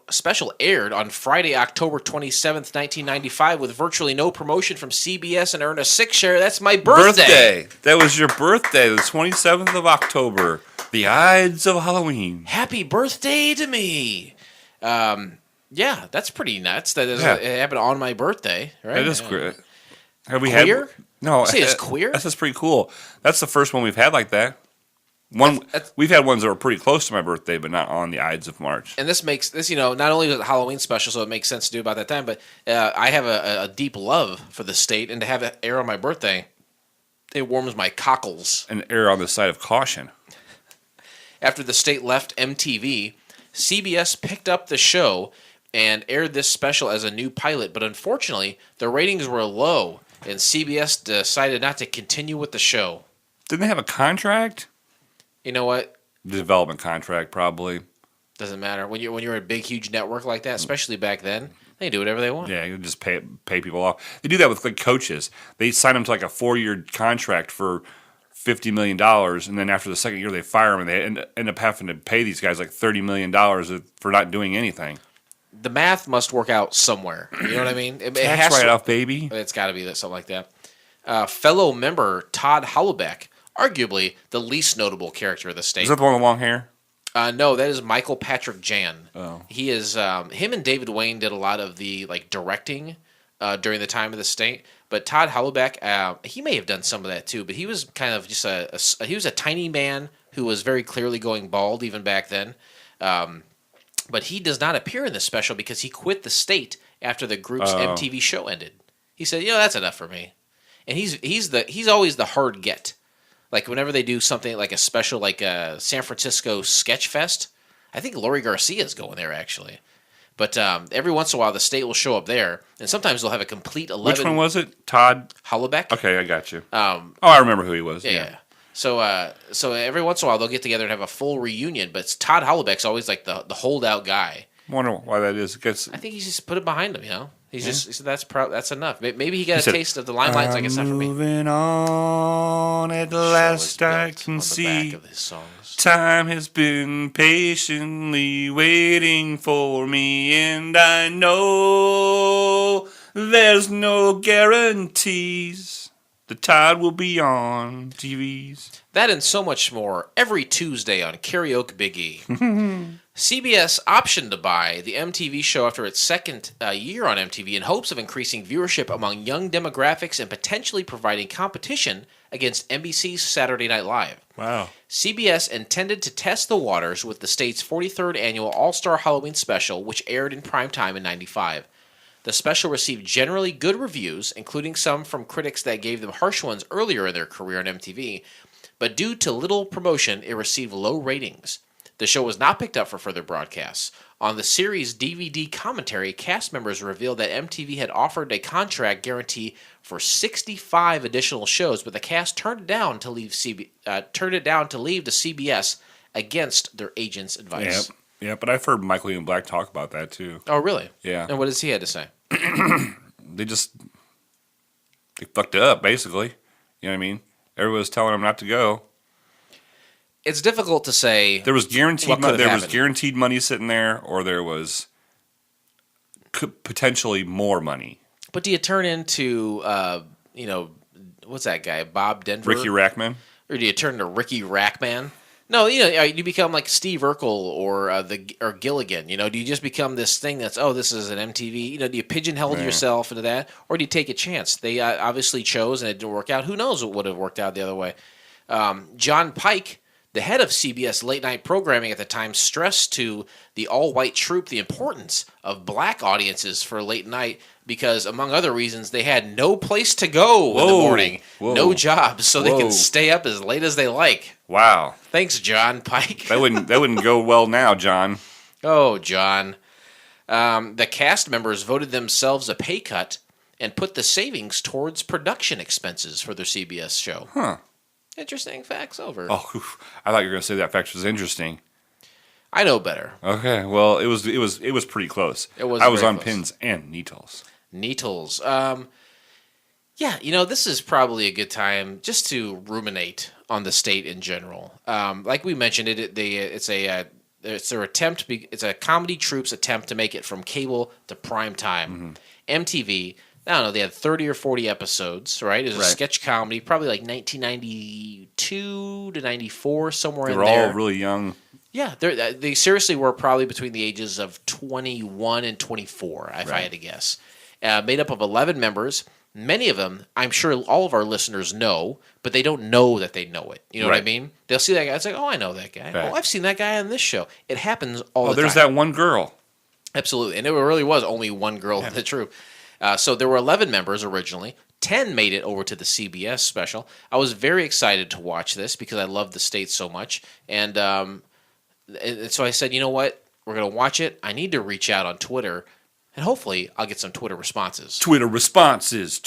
aired on Friday, October 27th, 1995, with virtually no promotion from CBS, and earned a 6 share. That's my birthday. That was your birthday, the 27th of October. The Ides of Halloween. Happy birthday to me. Yeah, that's pretty nuts. It happened on my birthday, right? That is great. Have we queer? No. You say it's queer? That's just pretty cool. That's the first one we've had like that. We've had ones that were pretty close to my birthday, but not on the Ides of March. And this makes this, not only is it a Halloween special, so it makes sense to do about that time, but I have a deep love for the state, and to have it air on my birthday, it warms my cockles. An error on the side of caution. After the state left MTV, CBS picked up the show and aired this special as a new pilot, but unfortunately, the ratings were low, and CBS decided not to continue with the show. Didn't they have a contract? You know what? The development contract, probably. Doesn't matter. When you're a big, huge network like that, especially back then, they do whatever they want. Yeah, you just pay people off. They do that with like coaches. They sign them to like a 4-year contract for $50 million, and then after the second year, they fire them, and they end up having to pay these guys like $30 million for not doing anything. The math must work out somewhere. You know what I mean? Tax write-off, baby. It's got to be something like that. Fellow member Todd Hollebeck, arguably the least notable character of the state. Is that the one with long hair? No, that is Michael Patrick Jan. Oh. He is him and David Wayne did a lot of the directing during the time of the state. But Todd Hollebeck, he may have done some of that too. But he was kind of just he was a tiny man who was very clearly going bald even back then. But he does not appear in this special because he quit the state after the group's MTV show ended. He said, that's enough for me. And he's always the hard get. Like whenever they do something like a special like a San Francisco Sketch Fest, I think Laurie Garcia's going there actually. But every once in a while the state will show up there, and sometimes they'll have a complete 11. Which one was it? Todd Hollebeck? Okay, I got you. I remember who he was. Yeah. So every once in a while they'll get together and have a full reunion, but Todd Hollebeck's always like the holdout guy. I wonder why that is. I think he's just put it behind him, He said that's enough. Maybe he got a taste of the limelight. Like it's not for me. Moving on, at last I can see. Time has been patiently waiting for me, and I know there's no guarantees the tide will be on TVs. That and so much more every Tuesday on Karaoke Big E. CBS optioned to buy the MTV show after its second year on MTV in hopes of increasing viewership among young demographics and potentially providing competition against NBC's Saturday Night Live. Wow. CBS intended to test the waters with the state's 43rd annual All-Star Halloween special, which aired in primetime in '95. The special received generally good reviews, including some from critics that gave them harsh ones earlier in their career on MTV, but due to little promotion, it received low ratings. The show was not picked up for further broadcasts. On the series' DVD commentary, cast members revealed that MTV had offered a contract guarantee for 65 additional shows, but the cast turned it down to leave to CBS against their agent's advice. Yeah, but I've heard Michael Ian Black talk about that too. Oh, really? Yeah. And what does he have to say? They fucked it up, basically. You know what I mean? Everyone was telling him not to go. It's difficult to say. There was guaranteed guaranteed money sitting there, or there was potentially more money. But do you turn into, what's that guy, Bob Denver? Ricky Rackman? Or do you turn into Ricky Rackman? No, you become like Steve Urkel or Gilligan. Do you just become this thing that's, this is an MTV? Do you pigeonhole yourself into that, or do you take a chance? They obviously chose, and it didn't work out. Who knows what would have worked out the other way? John Pike, the head of CBS late-night programming at the time, stressed to the all-white troupe the importance of black audiences for late night because, among other reasons, they had no place to go in the morning, no jobs, so they can stay up as late as they like. Wow. Thanks, John Pike. That wouldn't go well now, John. Oh, John. The cast members voted themselves a pay cut and put the savings towards production expenses for their CBS show. Huh. Interesting facts over. Oh, I thought you were going to say that fact was interesting. I know better. Okay, well, it was pretty close. I was on pins and needles. Needles. This is probably a good time just to ruminate on the state in general. Like we mentioned, it's a comedy troupe's attempt to make it from cable to prime time. MTV. I don't know, they had 30 or 40 episodes, right? It was a sketch comedy, probably like 1992 to 94, somewhere in there. They were all really young. Yeah, they seriously were probably between the ages of 21 and 24, if I had to guess. Made up of 11 members. many of them, I'm sure all of our listeners know, but they don't know that they know it. You know what I Right. mean? They'll see that guy. It's like, oh, I know that guy. Right. Oh, I've seen that guy on this show. It happens all the time. Oh, there's that one girl. Absolutely. And it really was only one girl in the troupe. So there were 11 members originally. 10 made it over to the CBS special. I was very excited to watch this because I love the state so much. And so I said, you know what? We're going to watch it. I need to reach out on Twitter, and hopefully I'll get some Twitter responses. Twitter responses.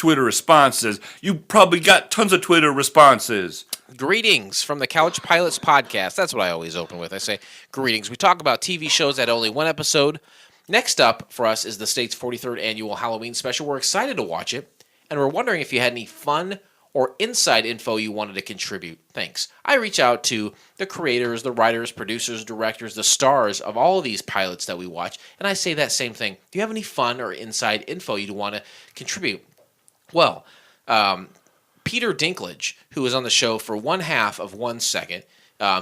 You probably got tons of Twitter responses. Greetings from the Couch Pilots podcast. That's what I always open with. I say, greetings. We talk about TV shows that only one episode. Next up for us is the state's 43rd annual Halloween special. We're excited to watch it. And we're wondering if you had any fun or inside info you wanted to contribute. Thanks. I reach out to the creators, the writers, producers, directors, the stars of all of these pilots that we watch, and I say that same thing. Do you have any fun or inside info you'd want to contribute? Well, Peter Dinklage, who was on the show for 1/2 of 1 second,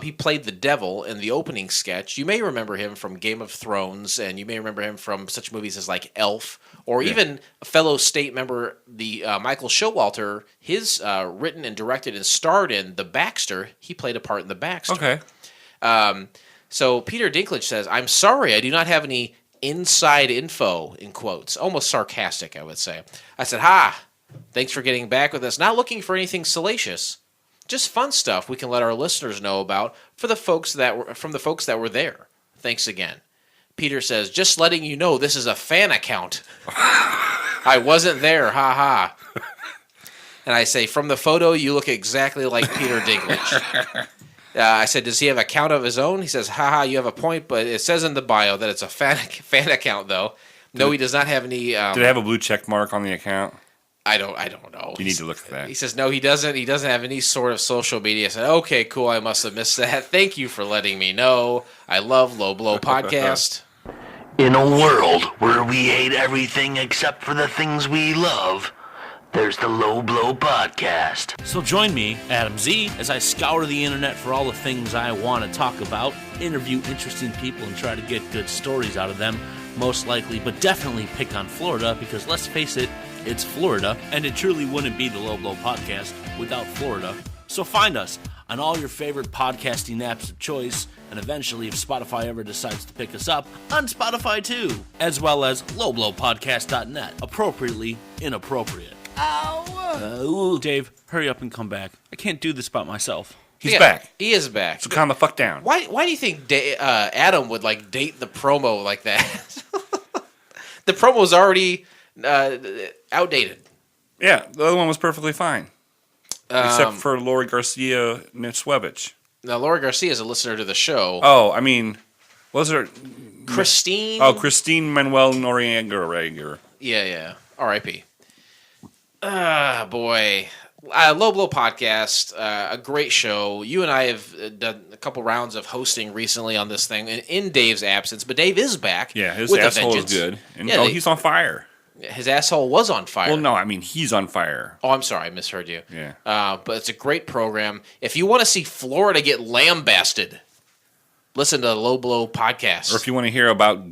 he played the devil in the opening sketch. You may remember him from Game of Thrones, and you may remember him from such movies as like Elf, or even a fellow state member, the Michael Showalter, his written and directed and starred in The Baxter. He played a part in The Baxter. Okay. So Peter Dinklage says, "I'm sorry, I do not have any inside info," in quotes. Almost sarcastic, I would say. I said, thanks for getting back with us. Not looking for anything salacious. Just fun stuff we can let our listeners know about from the folks that were there. Thanks again. Peter says, "Just letting you know this is a fan account. I wasn't there, ha." And I say, "From the photo, you look exactly like Peter Dinklage." I said, "Does he have an account of his own?" He says, you have a point, but it says in the bio that it's a fan account, though. No, he does not have any... Did it have a blue check mark on the account? I don't know. You need to look for that. He says, no, he doesn't. He doesn't have any sort of social media. I said, okay, cool. I must have missed that. Thank you for letting me know. I love Low Blow Podcast. In a world where we hate everything except for the things we love, there's the Low Blow Podcast. So join me, Adam Z, as I scour the internet for all the things I want to talk about, interview interesting people, and try to get good stories out of them, most likely, but definitely pick on Florida, because let's face it, it's Florida, and it truly wouldn't be the Low Blow Podcast without Florida. So find us on all your favorite podcasting apps of choice, and eventually, if Spotify ever decides to pick us up, on Spotify too, as well as lowblowpodcast.net, appropriately inappropriate. Dave, hurry up and come back. I can't do this by myself. He's back. He is back. So calm the fuck down. Why do you think Adam would like date the promo like that? The promo's already outdated. Yeah, the other one was perfectly fine. Except for Lori Garcia Nitzwevich. Now, Laura Garcia is a listener to the show. Oh, I mean, was there... Christine? Oh, Christine Manuel Noriega. Yeah. R.I.P. Boy. Low Blow Podcast, a great show. You and I have done a couple rounds of hosting recently on this thing in Dave's absence, but Dave is back. Yeah, his with a asshole is vengeance. good. And Yeah, he's on fire. His asshole was on fire. Well, no, I mean, he's on fire. Oh, I'm sorry, I misheard you. Yeah. But it's a great program. If you want to see Florida get lambasted, listen to the Low Blow Podcast. Or if you want to hear about...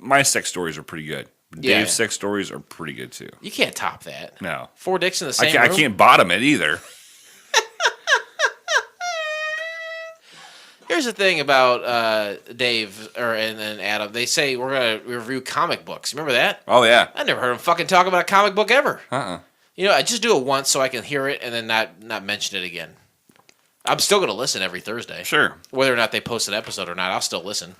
my sex stories are pretty good. Yeah. Dave's sex stories are pretty good, too. You can't top that. No. 4 dicks in the same I room? can't bottom it either. Here's the thing about Dave and Adam. They say we're going to review comic books. Remember that? Oh, yeah. I never heard them fucking talk about a comic book ever. Uh-uh. You know, I just do it once so I can hear it and then not mention it again. I'm still going to listen every Thursday. Sure. Whether or not they post an episode or not, I'll still listen.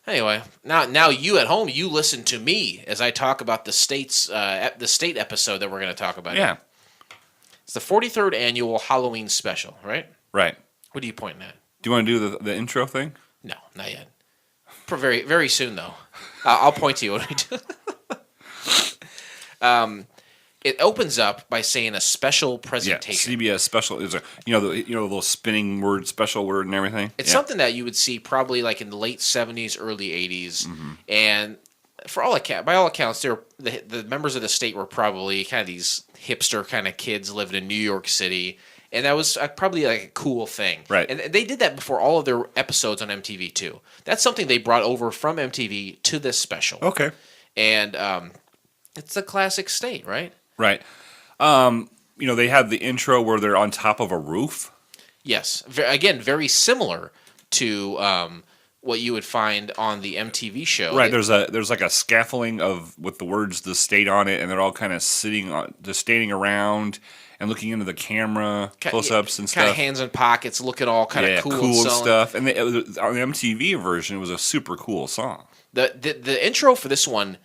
Anyway, now you at home, you listen to me as I talk about the state episode that we're going to talk about. Yeah. It's the 43rd annual Halloween special, right? Right. What are you pointing at? Do you want to do the intro thing? No, not yet. Very, very soon, though. I'll point to you when we do. It opens up by saying a special presentation. Yeah, CBS special is the little spinning word, special word, and everything. It's something that you would see probably like in the late 70s, early 80s, and by all accounts, the members of the state were probably kind of these hipster kind of kids living in New York City. And that was probably like a cool thing. Right. And they did that before all of their episodes on MTV, too. That's something they brought over from MTV to this special. Okay. And It's the classic state, right? Right. They have the intro where they're on top of a roof. Yes. Again, very similar to what you would find on the MTV show. Right. There's like a scaffolding with the words "the state" on it, and they're all kind of just standing around and looking into the camera, close-ups and stuff. Kind of hands in pockets, looking all kind of cool and stuff. And on the MTV version, it was a super cool song. The intro for this one,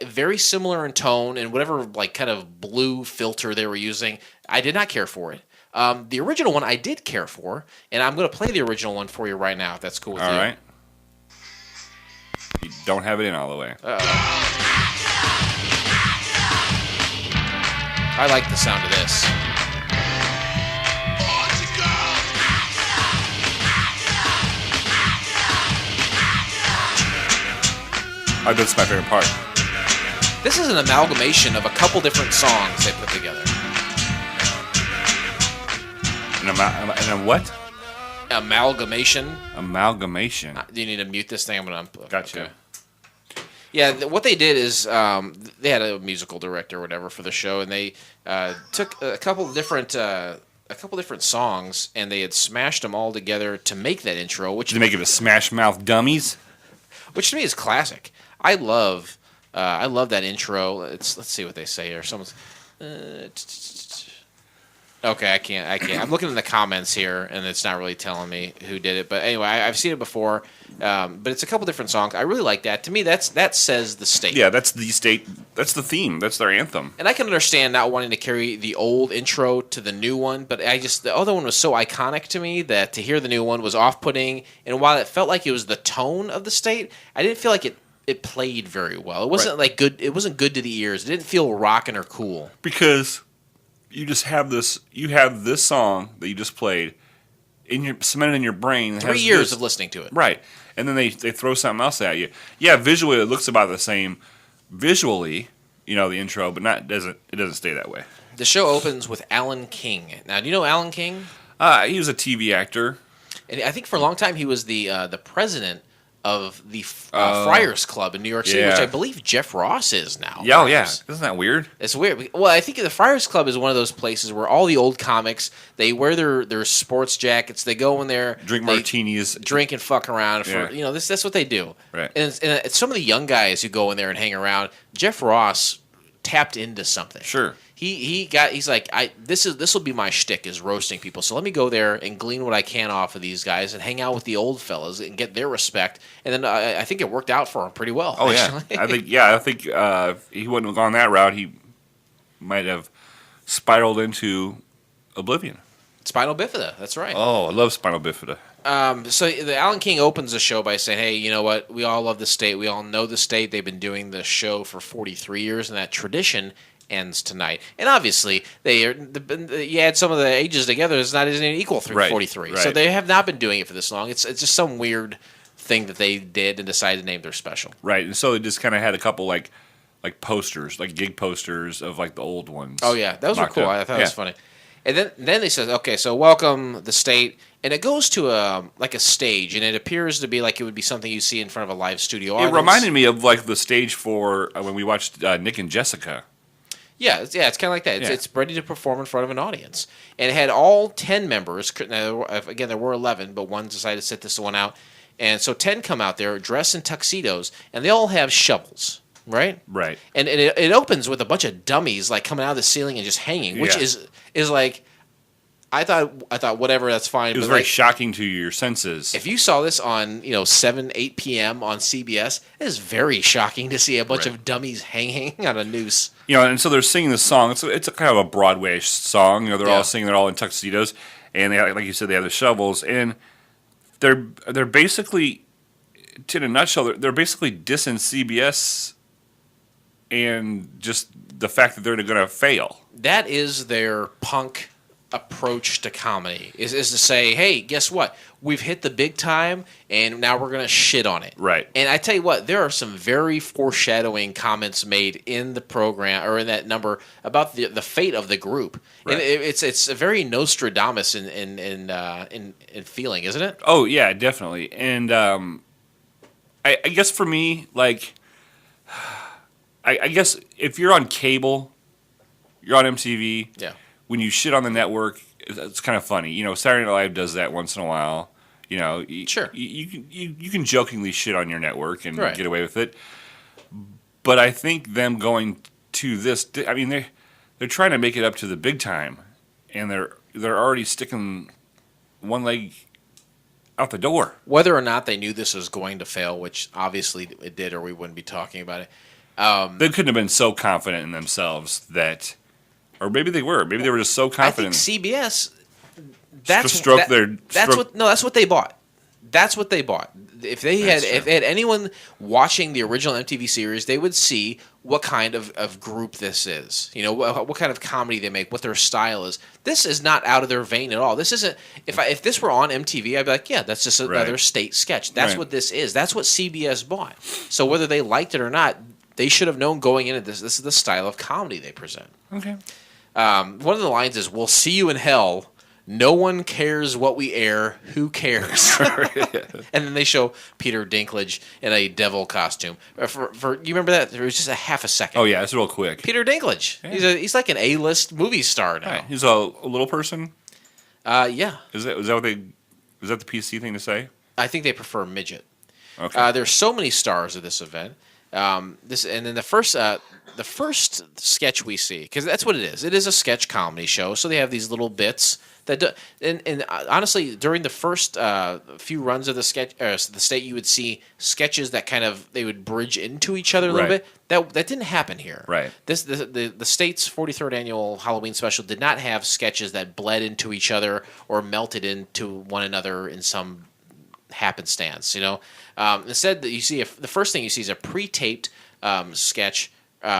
very similar in tone and whatever like kind of blue filter they were using. I did not care for it. The original one I did care for, and I'm going to play the original one for you right now, if that's cool with you. All right. You don't have it in all the way. I like the sound of this. Oh, that's my favorite part. This is an amalgamation of a couple different songs they put together. And a what? Amalgamation. Amalgamation. Do you need to mute this thing? I'm going to unplug. Gotcha. Okay. Yeah, what they did is they had a musical director or whatever for the show, and they took a couple different songs, and they had smashed them all together to make that intro. Which Did they make it a Smash Mouth Dummies? Which to me is classic. I love that intro. Let's see what they say here. Someone's. Okay, I can't. I'm looking in the comments here, and it's not really telling me who did it. But anyway, I've seen it before. But it's a couple different songs. I really like that. To me, that says the state. Yeah, that's the state. That's the theme. That's their anthem. And I can understand not wanting to carry the old intro to the new one, but the other one was so iconic to me that to hear the new one was off-putting. And while it felt like it was the tone of the state, I didn't feel like it played very well. It wasn't like good. It wasn't good to the ears. It didn't feel rockin' or cool. Because you just have this. You have this song that you just played cemented in your brain. 3 years of listening to it. Right. And then they throw something else at you. Yeah, visually it looks about the same. Visually, the intro, but it doesn't stay that way. The show opens with Alan King. Now, do you know Alan King? He was a TV actor. And I think for a long time he was the president of the Friars Club in New York City, which I believe Jeff Ross is now. Yeah, oh, yeah. Isn't that weird? It's weird. Well, I think the Friars Club is one of those places where all the old comics, they wear their sports jackets, they go in there, drink martinis, drink and fuck around. That's what they do. Right. And it's some of the young guys who go in there and hang around. Jeff Ross tapped into something. Sure. He's like, this will be my shtick, is roasting people. So let me go there and glean what I can off of these guys and hang out with the old fellas and get their respect. And then I think it worked out for him pretty well. Oh actually. I think if he wouldn't have gone that route, he might have spiraled into oblivion. Spinal bifida, that's right. Oh, I love spinal bifida. So the Alan King opens the show by saying, "Hey, you know what? We all love the state. We all know the state. They've been doing the show for 43 years, and that tradition ends tonight." And obviously, you add some of the ages together, it's not isn't equal through 43. Right. So they have not been doing it for this long. It's just some weird thing that they did and decided to name their special. Right, and so they just kind of had a couple like posters, like gig posters of like the old ones. Oh yeah, those were cool. I thought it was funny. And then they said, okay, so welcome the state, and it goes to a stage, and it appears to be like it would be something you see in front of a live studio audience. It reminded me of like the stage for when we watched Nick and Jessica. Yeah, it's kind of like that. It's ready to perform in front of an audience, and it had all 10 members. Now, again, there were 11, but one decided to sit this one out, and so 10 come out there dressed in tuxedos, and they all have shovels. Right? Right. And it opens with a bunch of dummies like coming out of the ceiling and just hanging, which is like, I thought whatever, that's fine. It was very shocking to your senses. If you saw this on 7, 8 p.m. on CBS, it is very shocking to see a bunch of dummies hanging on a noose. And so they're singing this song. It's a kind of a Broadway-ish song. They're all singing. They're all in tuxedos, and they, like you said, they have the shovels, and they're basically, in a nutshell, they're basically dissing CBS. And just the fact that they're going to fail. That is their punk approach to comedy, is to say, hey, guess what? We've hit the big time, and now we're going to shit on it. Right. And I tell you what, there are some very foreshadowing comments made in the program, or in that number, about the fate of the group. Right. And it's a very Nostradamus in feeling, isn't it? Oh, yeah, definitely. And I guess for me, like... I guess if you're on cable, you're on MTV. Yeah. When you shit on the network, it's kind of funny. Saturday Night Live does that once in a while. Sure. You can jokingly shit on your network and Right. get away with it. But I think them going to this, I mean, they're trying to make it up to the big time, and they're already sticking one leg out the door. Whether or not they knew this was going to fail, which obviously it did, or we wouldn't be talking about it. They couldn't have been so confident in themselves that, or maybe they were. Maybe they were just so confident. I think CBS. That's what they bought. That's what they bought. If they had anyone watching the original MTV series, they would see what kind of group this is. What kind of comedy they make, what their style is. This is not out of their vein at all. This isn't. If this were on MTV, I'd be like, yeah, that's just another state sketch. That's what this is. That's what CBS bought. So whether they liked it or not, they should have known going into this. This is the style of comedy they present. Okay. One of the lines is, "We'll see you in hell. No one cares what we air. Who cares?" And then they show Peter Dinklage in a devil costume. For you remember that? It was just a half a second. Oh yeah, it's real quick. Peter Dinklage. Yeah. He's like an A-list movie star now. Right. He's a little person. Yeah. Is that the PC thing to say? I think they prefer midget. Okay. There's so many stars of this event. And then the first sketch we see, because that's what it is. It is a sketch comedy show, so they have these little bits and honestly, during the first few runs of the sketch, the state, you would see sketches that they would bridge into each other a little bit. That didn't happen here. Right. The state's 43rd annual Halloween special did not have sketches that bled into each other or melted into one another in some happenstance. Instead, that you see the first thing you see is a pre-taped sketch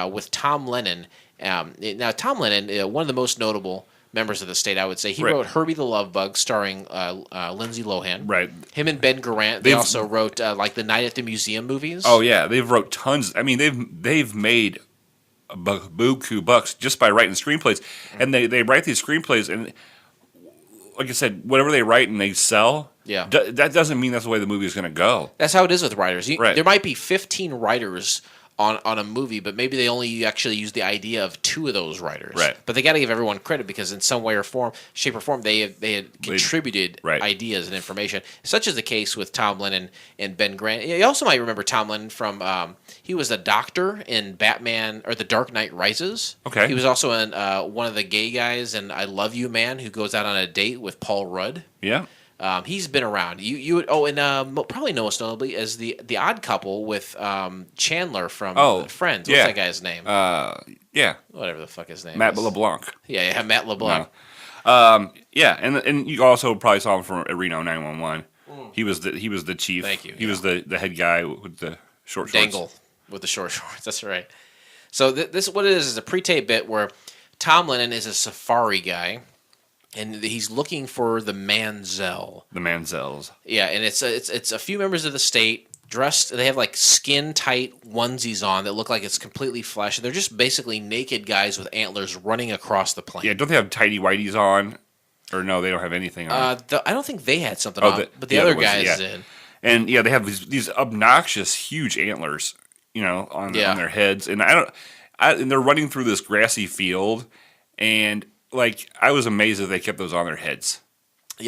with Tom Lennon. Now, Tom Lennon, one of the most notable members of the state, I would say. He wrote Herbie the Love Bug, starring Lindsay Lohan. Right. Him and Ben Garant. They also wrote like the Night at the Museum movies. Oh yeah, they've wrote tons. I mean, they've made buku bucks just by writing screenplays, and they write these screenplays, and like I said, whatever they write and they sell. Yeah. That doesn't mean that's the way the movie is going to go. That's how it is with writers. Right. There might be 15 writers on a movie, but maybe they only actually use the idea of 2 of those writers. Right. But they got to give everyone credit because in some way or shape or form, they had contributed ideas and information. Such is the case with Tom Lennon and Ben Grant. You also might remember Tom Lennon from he was the Doctor in Batman or The Dark Knight Rises. Okay. He was also in one of the gay guys in I Love You Man, who goes out on a date with Paul Rudd. Yeah. He's been around. You would probably most notably as the Odd Couple with Chandler from Friends. What's that guy's name? Yeah, whatever the fuck his name. Matt is. LeBlanc. Yeah, Matt LeBlanc. No. Yeah, and you also probably saw him from Reno 911. He was the chief. Thank you. He was the head guy with the short shorts. Dangle with the short shorts. That's right. So this what it is a pre-tape bit where Tom Lennon is a safari guy. And he's looking for the Manzel. The Manzels. Yeah, and it's a few members of the state dressed. They have like skin tight onesies on that look like it's completely flesh. They're just basically naked guys with antlers running across the plain. Yeah, don't they have tidy whities on? Or no, they don't have anything on. I don't think they had something on, but the other guys did. And yeah, they have these obnoxious, huge antlers, on their heads, and and they're running through this grassy field, and. Like, I was amazed that they kept those on their heads.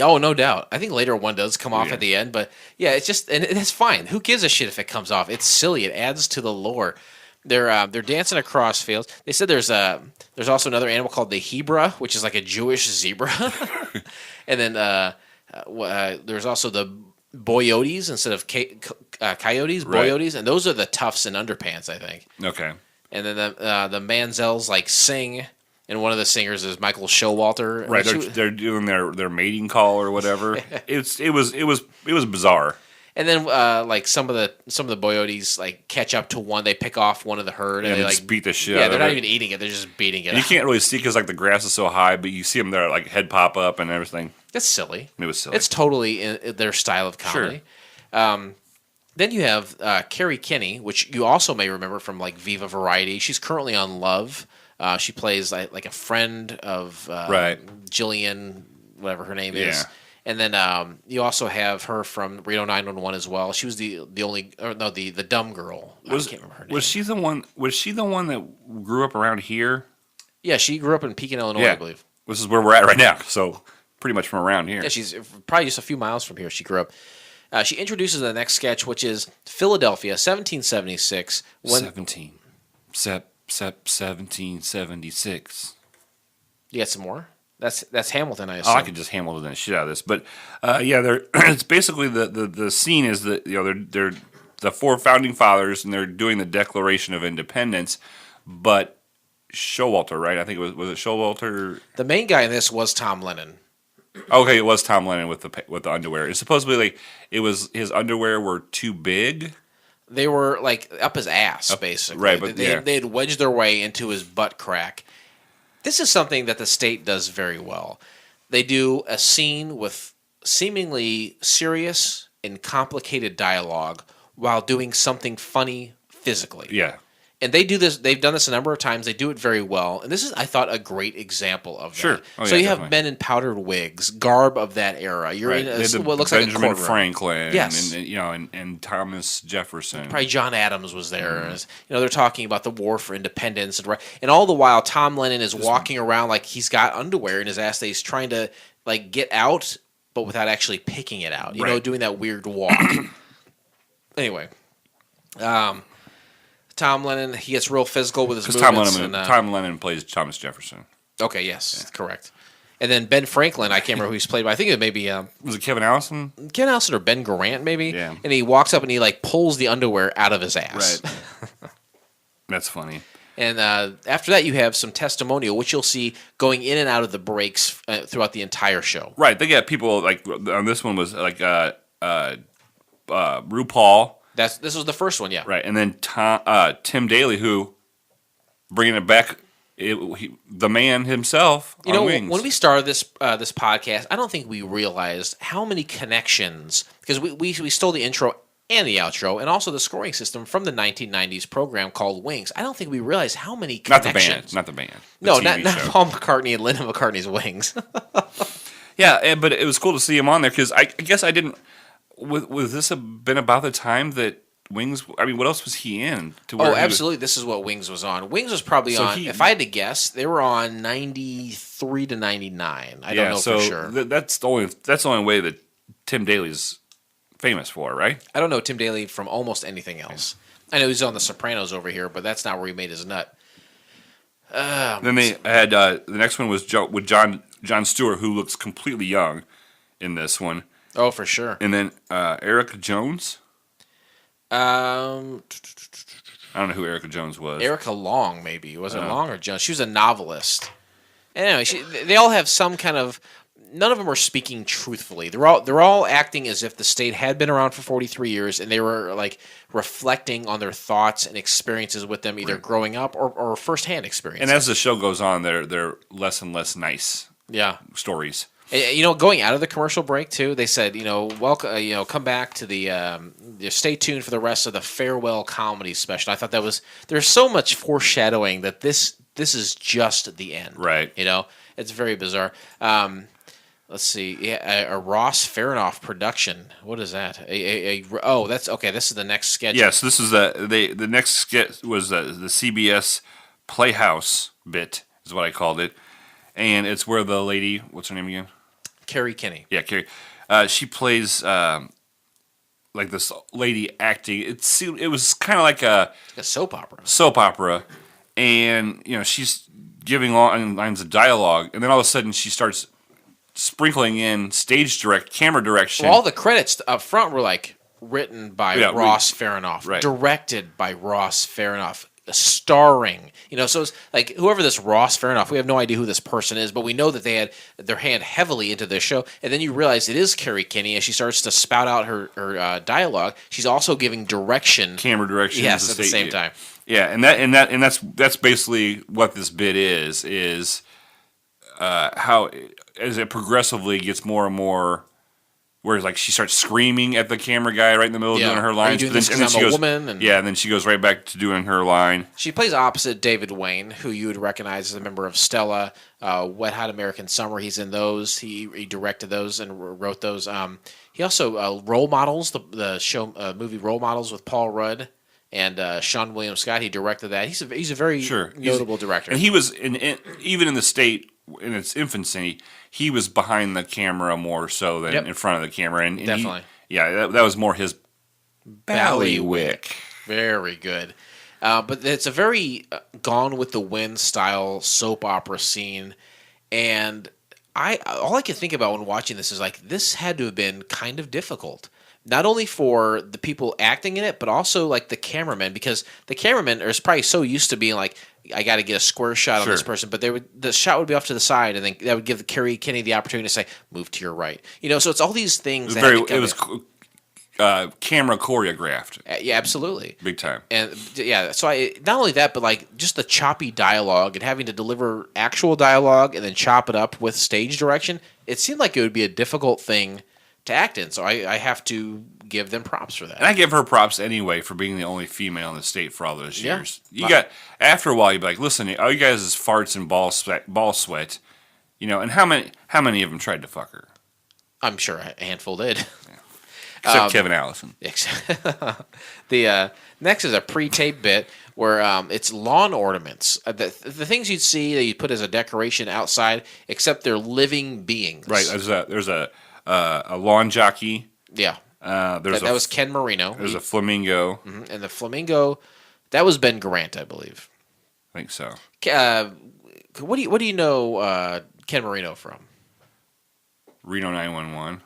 Oh, no doubt. I think later one does come off at the end, but yeah, it's just, and it's fine. Who gives a shit if it comes off? It's silly. It adds to the lore. They're dancing across fields. They said there's also another animal called the Hebra, which is like a Jewish zebra, and then there's also the boyotes instead of coyotes, boyotes, and those are the toughs and underpants, I think. Okay. And then the Manzels like sing. And one of the singers is Michael Showalter. Right, they're doing their mating call or whatever. It was bizarre. And then like some of the boyotes like catch up to one. They pick off one of the herd and they like beat the shit. Yeah, out they're of not it. even eating it. They're just beating it. And you can't really see because like the grass is so high, but you see them there like head pop up and everything. That's silly. It was silly. It's totally in their style of comedy. Sure. Then you have Carrie Kinney, which you also may remember from like Viva Variety. She's currently on Love. She plays like a friend of Jillian, whatever her name is. And then you also have her from Reno 911 as well. She was the dumb girl. I can't remember her name. Was she the one? Was she the one that grew up around here? Yeah, she grew up in Pekin, Illinois, I believe. This is where we're at right now. So pretty much from around here. Yeah, she's probably just a few miles from here. She grew up. She introduces the next sketch, which is Philadelphia, 1776. 1776. You got some more? That's Hamilton, I assume. Oh, I could just Hamilton the shit out of this, but it's basically the scene is that they're the four founding fathers and they're doing the Declaration of Independence, but Showalter, right? I think it was it Showalter. The main guy in this was Tom Lennon. Okay, it was Tom Lennon with the underwear. It's supposedly like it was his underwear were too big. They were like up his ass, basically. Right, but they had wedged their way into his butt crack. This is something that the state does very well. They do a scene with seemingly serious and complicated dialogue while doing something funny physically. Yeah. And they do this. They've done this a number of times. They do it very well. And this is, I thought, a great example of that. Sure. Oh, so yeah, you have definitely. men in powdered wigs, garb of that era. You're Right. in what looks like a Benjamin courtroom. Franklin, Yes. and Thomas Jefferson. Probably John Adams was there. They're talking about the war for independence, and all the while Tom Lennon is walking around like he's got underwear in his ass that he's trying to like get out, but without actually picking it out. You know, doing that weird walk. Anyway, Tom Lennon, he gets real physical with his movements. Tom Lennon plays Thomas Jefferson. Okay, yes, correct. And then Ben Franklin, I can't remember who he's played by. I think it may be Was it Kevin Allison? Ken Allison or Ben Garant, maybe. Yeah. And he walks up and he like pulls the underwear out of his ass. Right. That's funny. And after that, you have some testimonial, which you'll see going in and out of the breaks throughout the entire show. Right. They got people like on this one was like RuPaul. This was the first one, yeah. Right. And then Tim Daly, who bringing it back, the man himself. You know, on Wings. when we started this podcast, I don't think we realized how many connections, because we stole the intro and the outro, and also the scoring system from the 1990s program called Wings. I don't think we realized how many connections. Not the band. No, TV not show. Paul McCartney and Linda McCartney's Wings. Yeah, but it was cool to see him on there because I guess I didn't. Was this been about the time that Wings? I mean, what else was he in? Absolutely. This is what Wings was on. Wings was probably on. If I had to guess, they were on 93 to 99. I don't know for sure. That's the only way that Tim Daly's famous for, right? I don't know Tim Daly from almost anything else. I know he's on The Sopranos over here, but that's not where he made his nut. Then they had the next one was with John Stewart, who looks completely young in this one. Oh, for sure. And then Erica Jones. I don't know who Erica Jones was. Erica Long, maybe. Was it Long or Jones? She was a novelist. Anyway, they all have some kind of. None of them are speaking truthfully. They're all acting as if the state had been around for 43 years, and they were like reflecting on their thoughts and experiences with them, either growing up or firsthand experiences. And as the show goes on, they're less and less nice. Yeah. Stories. Going out of the commercial break too, they said, welcome, come back to the, stay tuned for the rest of the farewell comedy special. I thought there's so much foreshadowing that this is just the end. Right. It's very bizarre. Let's see. A Ross Farinoff production. What is that? That's okay. This is the next sketch. Yes, this is the next sketch was the CBS Playhouse bit is what I called it, and it's where the lady, what's her name again? Carrie Kinney. Yeah, Carrie. She plays like this lady acting. It was kind of like a soap opera. Soap opera, and she's giving lines of dialogue, and then all of a sudden she starts sprinkling in camera direction. Well, all the credits up front were like written by Ross Farinoff, right. Directed by Ross Farinoff, starring. So it's like whoever this Ross Farinoff, we have no idea who this person is, but we know that they had their hand heavily into this show. And then you realize it is Carrie Kinney as she starts to spout out her dialogue. She's also giving camera direction. Yes, at the same time. Yeah, and that's basically what this bit is how as it progressively gets more and more where like she starts screaming at the camera guy right in the middle of doing her Are you lines. doing this 'cause I'm she a goes, woman? And and then she goes right back to doing her line. she plays opposite David Wayne, who you would recognize as a member of Stella, Wet Hot American Summer. He's in those. He directed those and wrote those. He also Role Models, the show movie Role Models with Paul Rudd and Sean William Scott. He directed that. He's a very notable director. And he was even in the state in its infancy, he was behind the camera more so than in front of the camera. And Definitely. that was more his ballywick. Very good. But it's a very Gone with the Wind style soap opera scene. And all I could think about when watching this is like, this had to have been kind of difficult. Not only for the people acting in it, but also like the cameramen, because the cameramen are probably so used to being like, I got to get a square shot on this person, but the shot would be off to the side, and then that would give Carrie Kinney the opportunity to say, "Move to your right." So it's all these things. It was camera choreographed. Yeah, absolutely, big time. And so not only that, but like just the choppy dialogue and having to deliver actual dialogue and then chop it up with stage direction. It seemed like it would be a difficult thing to act in, so I have to give them props for that. And I give her props anyway for being the only female in the state for all those years. You got after a while, you'd be like, listen, all you guys is farts and ball sweat, And how many of them tried to fuck her? I'm sure a handful did. Yeah. Except Kevin Allison. The next is a pre-tape bit where it's lawn ornaments, the things you'd see that you put as a decoration outside, except they're living beings. Right. There's a lawn jockey. Yeah. That was Ken Marino. There's a flamingo. Mm-hmm. And the flamingo, that was Ben Grant, I believe. I think so. What do you know Ken Marino from? Reno 911.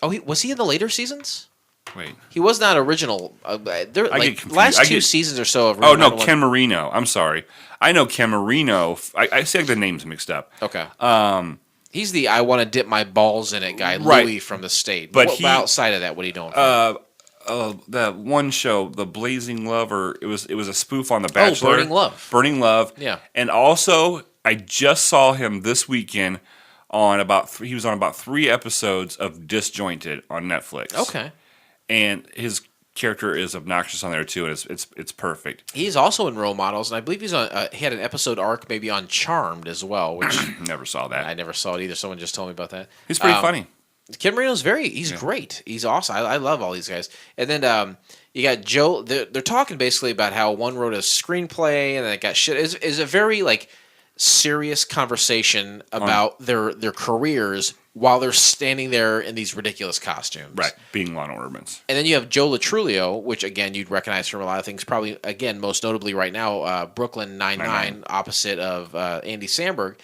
Oh, was he in the later seasons? Wait. He was not original. Last two seasons or so of Reno 911. Ken Marino. I'm sorry. I know Ken Marino. I see like the names mixed up. Okay. He's the I want to dip my balls in it guy, right. Louis from the state. But outside of that, what are you doing? That one show, The Blazing Love, or it was a spoof on The Bachelor. Burning Love. Yeah. And also, I just saw him this weekend on he was on about 3 episodes of Disjointed on Netflix. Okay. And his character is obnoxious on there too, and it's perfect. He's also in Role Models, and I believe he's on. He had an episode arc maybe on Charmed as well, which never saw that. I never saw it either. Someone just told me about that. He's pretty funny. Ken Marino's he's great. He's awesome. I love all these guys. And then you got Joe. They're talking basically about how one wrote a screenplay and then it got shit. Is a very like serious conversation about their careers while they're standing there in these ridiculous costumes. Right, being lawn ornaments. And then you have Joe Latrulio, which, again, you'd recognize from a lot of things. Probably, again, most notably right now, Brooklyn Nine-Nine, opposite of Andy Samberg.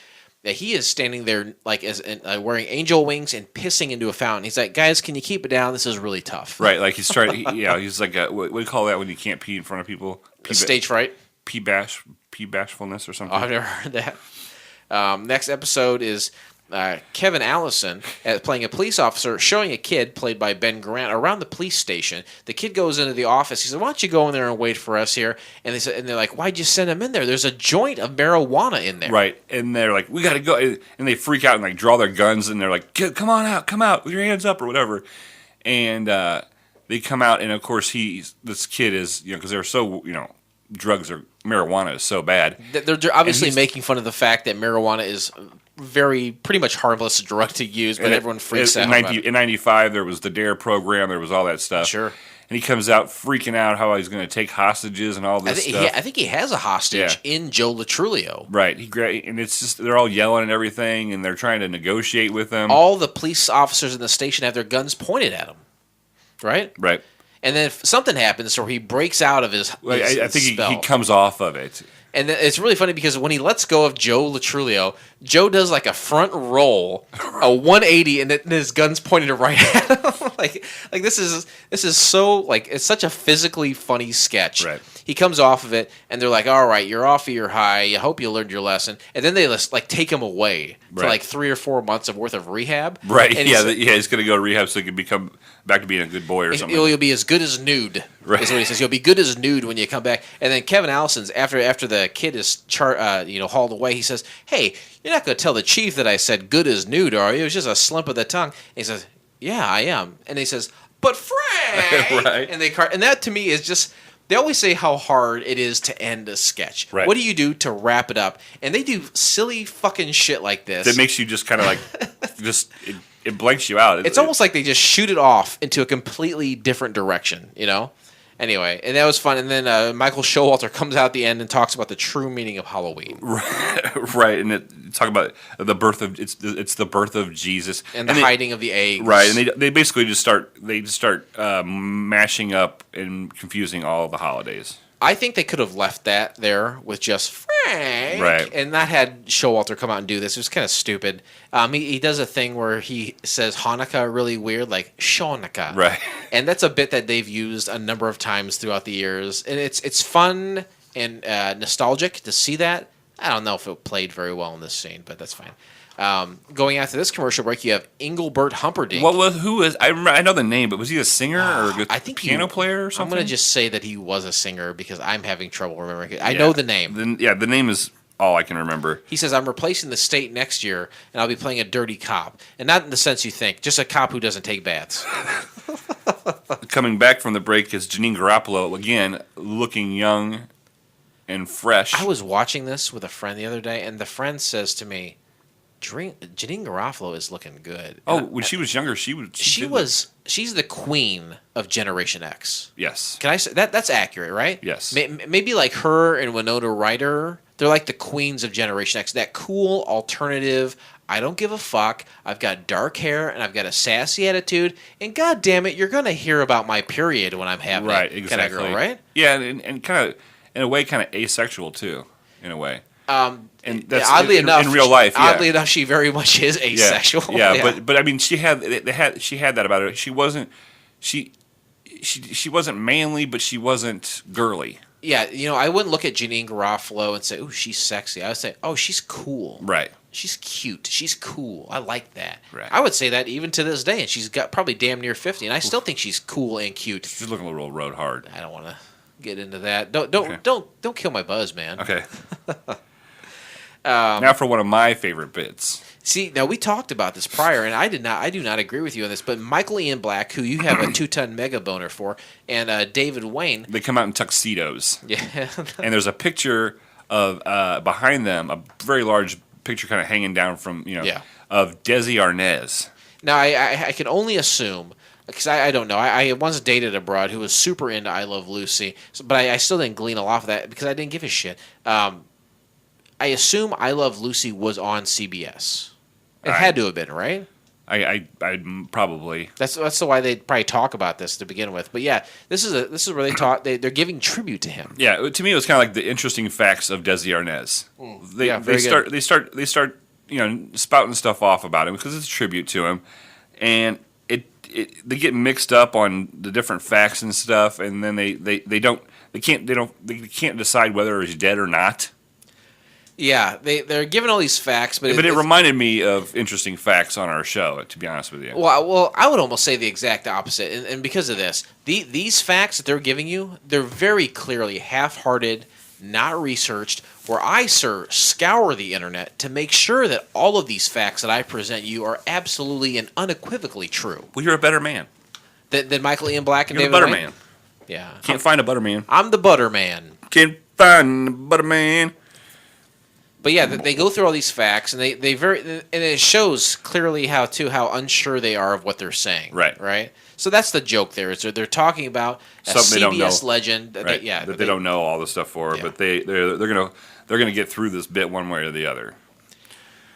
That he is standing there like wearing angel wings and pissing into a fountain. He's like, guys, can you keep it down? This is really tough. Right, like he's trying. He's like what do you call that when you can't pee in front of people? Stage fright. Bashfulness or something. Oh, I've never heard that. Next episode is Kevin Allison playing a police officer, showing a kid played by Ben Grant around the police station. The kid goes into the office. He said, "Why don't you go in there and wait for us here?" And they're like, "Why'd you send him in there? There's a joint of marijuana in there." Right, and they're like, "We got to go," and they freak out and like draw their guns, and they're like, "Come out with your hands up," or whatever. And they come out, and of course this kid is because they're so marijuana is so bad. They're obviously making fun of the fact that marijuana is pretty much harmless drug to use, but everyone freaks out. In 95, there was the DARE program, there was all that stuff. Sure. And he comes out freaking out how he's going to take hostages and all this stuff. I think he has a hostage in Joe Latrulio. Right. And it's just, they're all yelling and everything, and they're trying to negotiate with him. All the police officers in the station have their guns pointed at him. Right? Right. And then something happens where he breaks out of his I think spell. he comes off of it. And it's really funny because when he lets go of Joe Latrulio, Joe does like a front roll, a 180, and his gun's pointed right at him. like this is so like it's such a physically funny sketch. Right. He comes off of it, and they're like, "All right, you're off of your high. I hope you learned your lesson." And then they like take him away for like 3 or 4 months of worth of rehab. Right. And he's going to go to rehab so he can become back to being a good boy or something. You'll be as good as nude. Right. Is what he says. You'll be good as nude when you come back. And then Kevin Allison's after the kid is hauled away. He says, "Hey, you're not going to tell the chief that I said good as nude, are you? It was just a slip of the tongue." And he says, yeah, I am. And he says, but Frank! Right. And that to me is just, they always say how hard it is to end a sketch. Right. What do you do to wrap it up? And they do silly fucking shit like this. That makes you just kind of like, it blanks you out. It's almost like they just shoot it off into a completely different direction, you know? Anyway, and that was fun. And then Michael Showalter comes out at the end and talks about the true meaning of Halloween. Right, and talk about the birth of it's the birth of Jesus And the hiding of the eggs. Right, and they basically just start mashing up and confusing all the holidays. I think they could have left that there with just Frank, Right. and not had Showalter come out and do this. It was kind of stupid. He does a thing where he says Hanukkah really weird, like Shonukkah, Right. And that's a bit that they've used a number of times throughout the years, and it's fun and nostalgic to see that. I don't know if it played very well in this scene, but that's fine. Going after this commercial break, you have Engelbert Humperdinck. Who is? I know the name, but was he a singer or a piano player or something? I'm going to just say that he was a singer because I'm having trouble remembering it. I know the name. The name is all I can remember. He says, I'm replacing the state next year, and I'll be playing a dirty cop. And not in the sense you think, just a cop who doesn't take baths. Coming back from the break is Janine Garoppolo, again, looking young and fresh. I was watching this with a friend the other day, and the friend says to me, Janine Garofalo is looking good. When she was younger, she's the queen of Generation X. Yes. Can I say that's accurate, right? Yes. Maybe like her and Winona Ryder, they're like the queens of Generation X. That cool alternative. I don't give a fuck. I've got dark hair and I've got a sassy attitude. And god damn it, you're gonna hear about my period when I'm having right, it. Exactly. Kind of girl, right? Yeah, and kind of in a way, kind of asexual too, in a way. And that's oddly enough, in real life. Oddly enough, she very much is asexual. Yeah. But I mean, she had that about her. She wasn't manly, but she wasn't girly. Yeah, I wouldn't look at Janine Garofalo and say, "Oh, she's sexy." I would say, "Oh, she's cool." Right. She's cute. She's cool. I like that. Right. I would say that even to this day, and she's got probably damn near 50, and I still think she's cool and cute. She's looking a little road hard. I don't want to get into that. Don't kill my buzz, man. Okay. Now for one of my favorite bits. See, now we talked about this prior, and I do not agree with you on this. But Michael Ian Black, who you have a 2-ton mega boner for, and David Wayne, they come out in tuxedos. Yeah. And there's a picture of behind them, a very large picture, kind of hanging down from of Desi Arnaz. Now I can only assume. Because I don't know. I once dated a broad who was super into I Love Lucy, but I still didn't glean a lot of that because I didn't give a shit. I assume I Love Lucy was on CBS. It had to have been, right? I probably. That's the why they probably talk about this to begin with. But yeah, this is where they talk. They're giving tribute to him. Yeah, to me it was kind of like the interesting facts of Desi Arnaz. They start spouting stuff off about him because it's a tribute to him, and they get mixed up on the different facts and stuff, and then they can't decide whether he's dead or not. Yeah, they're giving all these facts, but it reminded me of interesting facts on our show, to be honest with you. Well, I would almost say the exact opposite, and because of this, these facts that they're giving you, they're very clearly half-hearted, not researched, where I, sir, scour the internet to make sure that all of these facts that I present you are absolutely and unequivocally true. Well, you're a better man than Michael Ian Black and you're David You're a Wayne? butter man. Yeah. Can't find a butter man. I'm the butter man. Can't find a butter man. But yeah, they go through all these facts, and and it shows clearly how unsure they are of what they're saying. Right. So that's the joke there. Is they're talking about a CBS legend. Right. That they don't know all the stuff for, but they're gonna get through this bit one way or the other.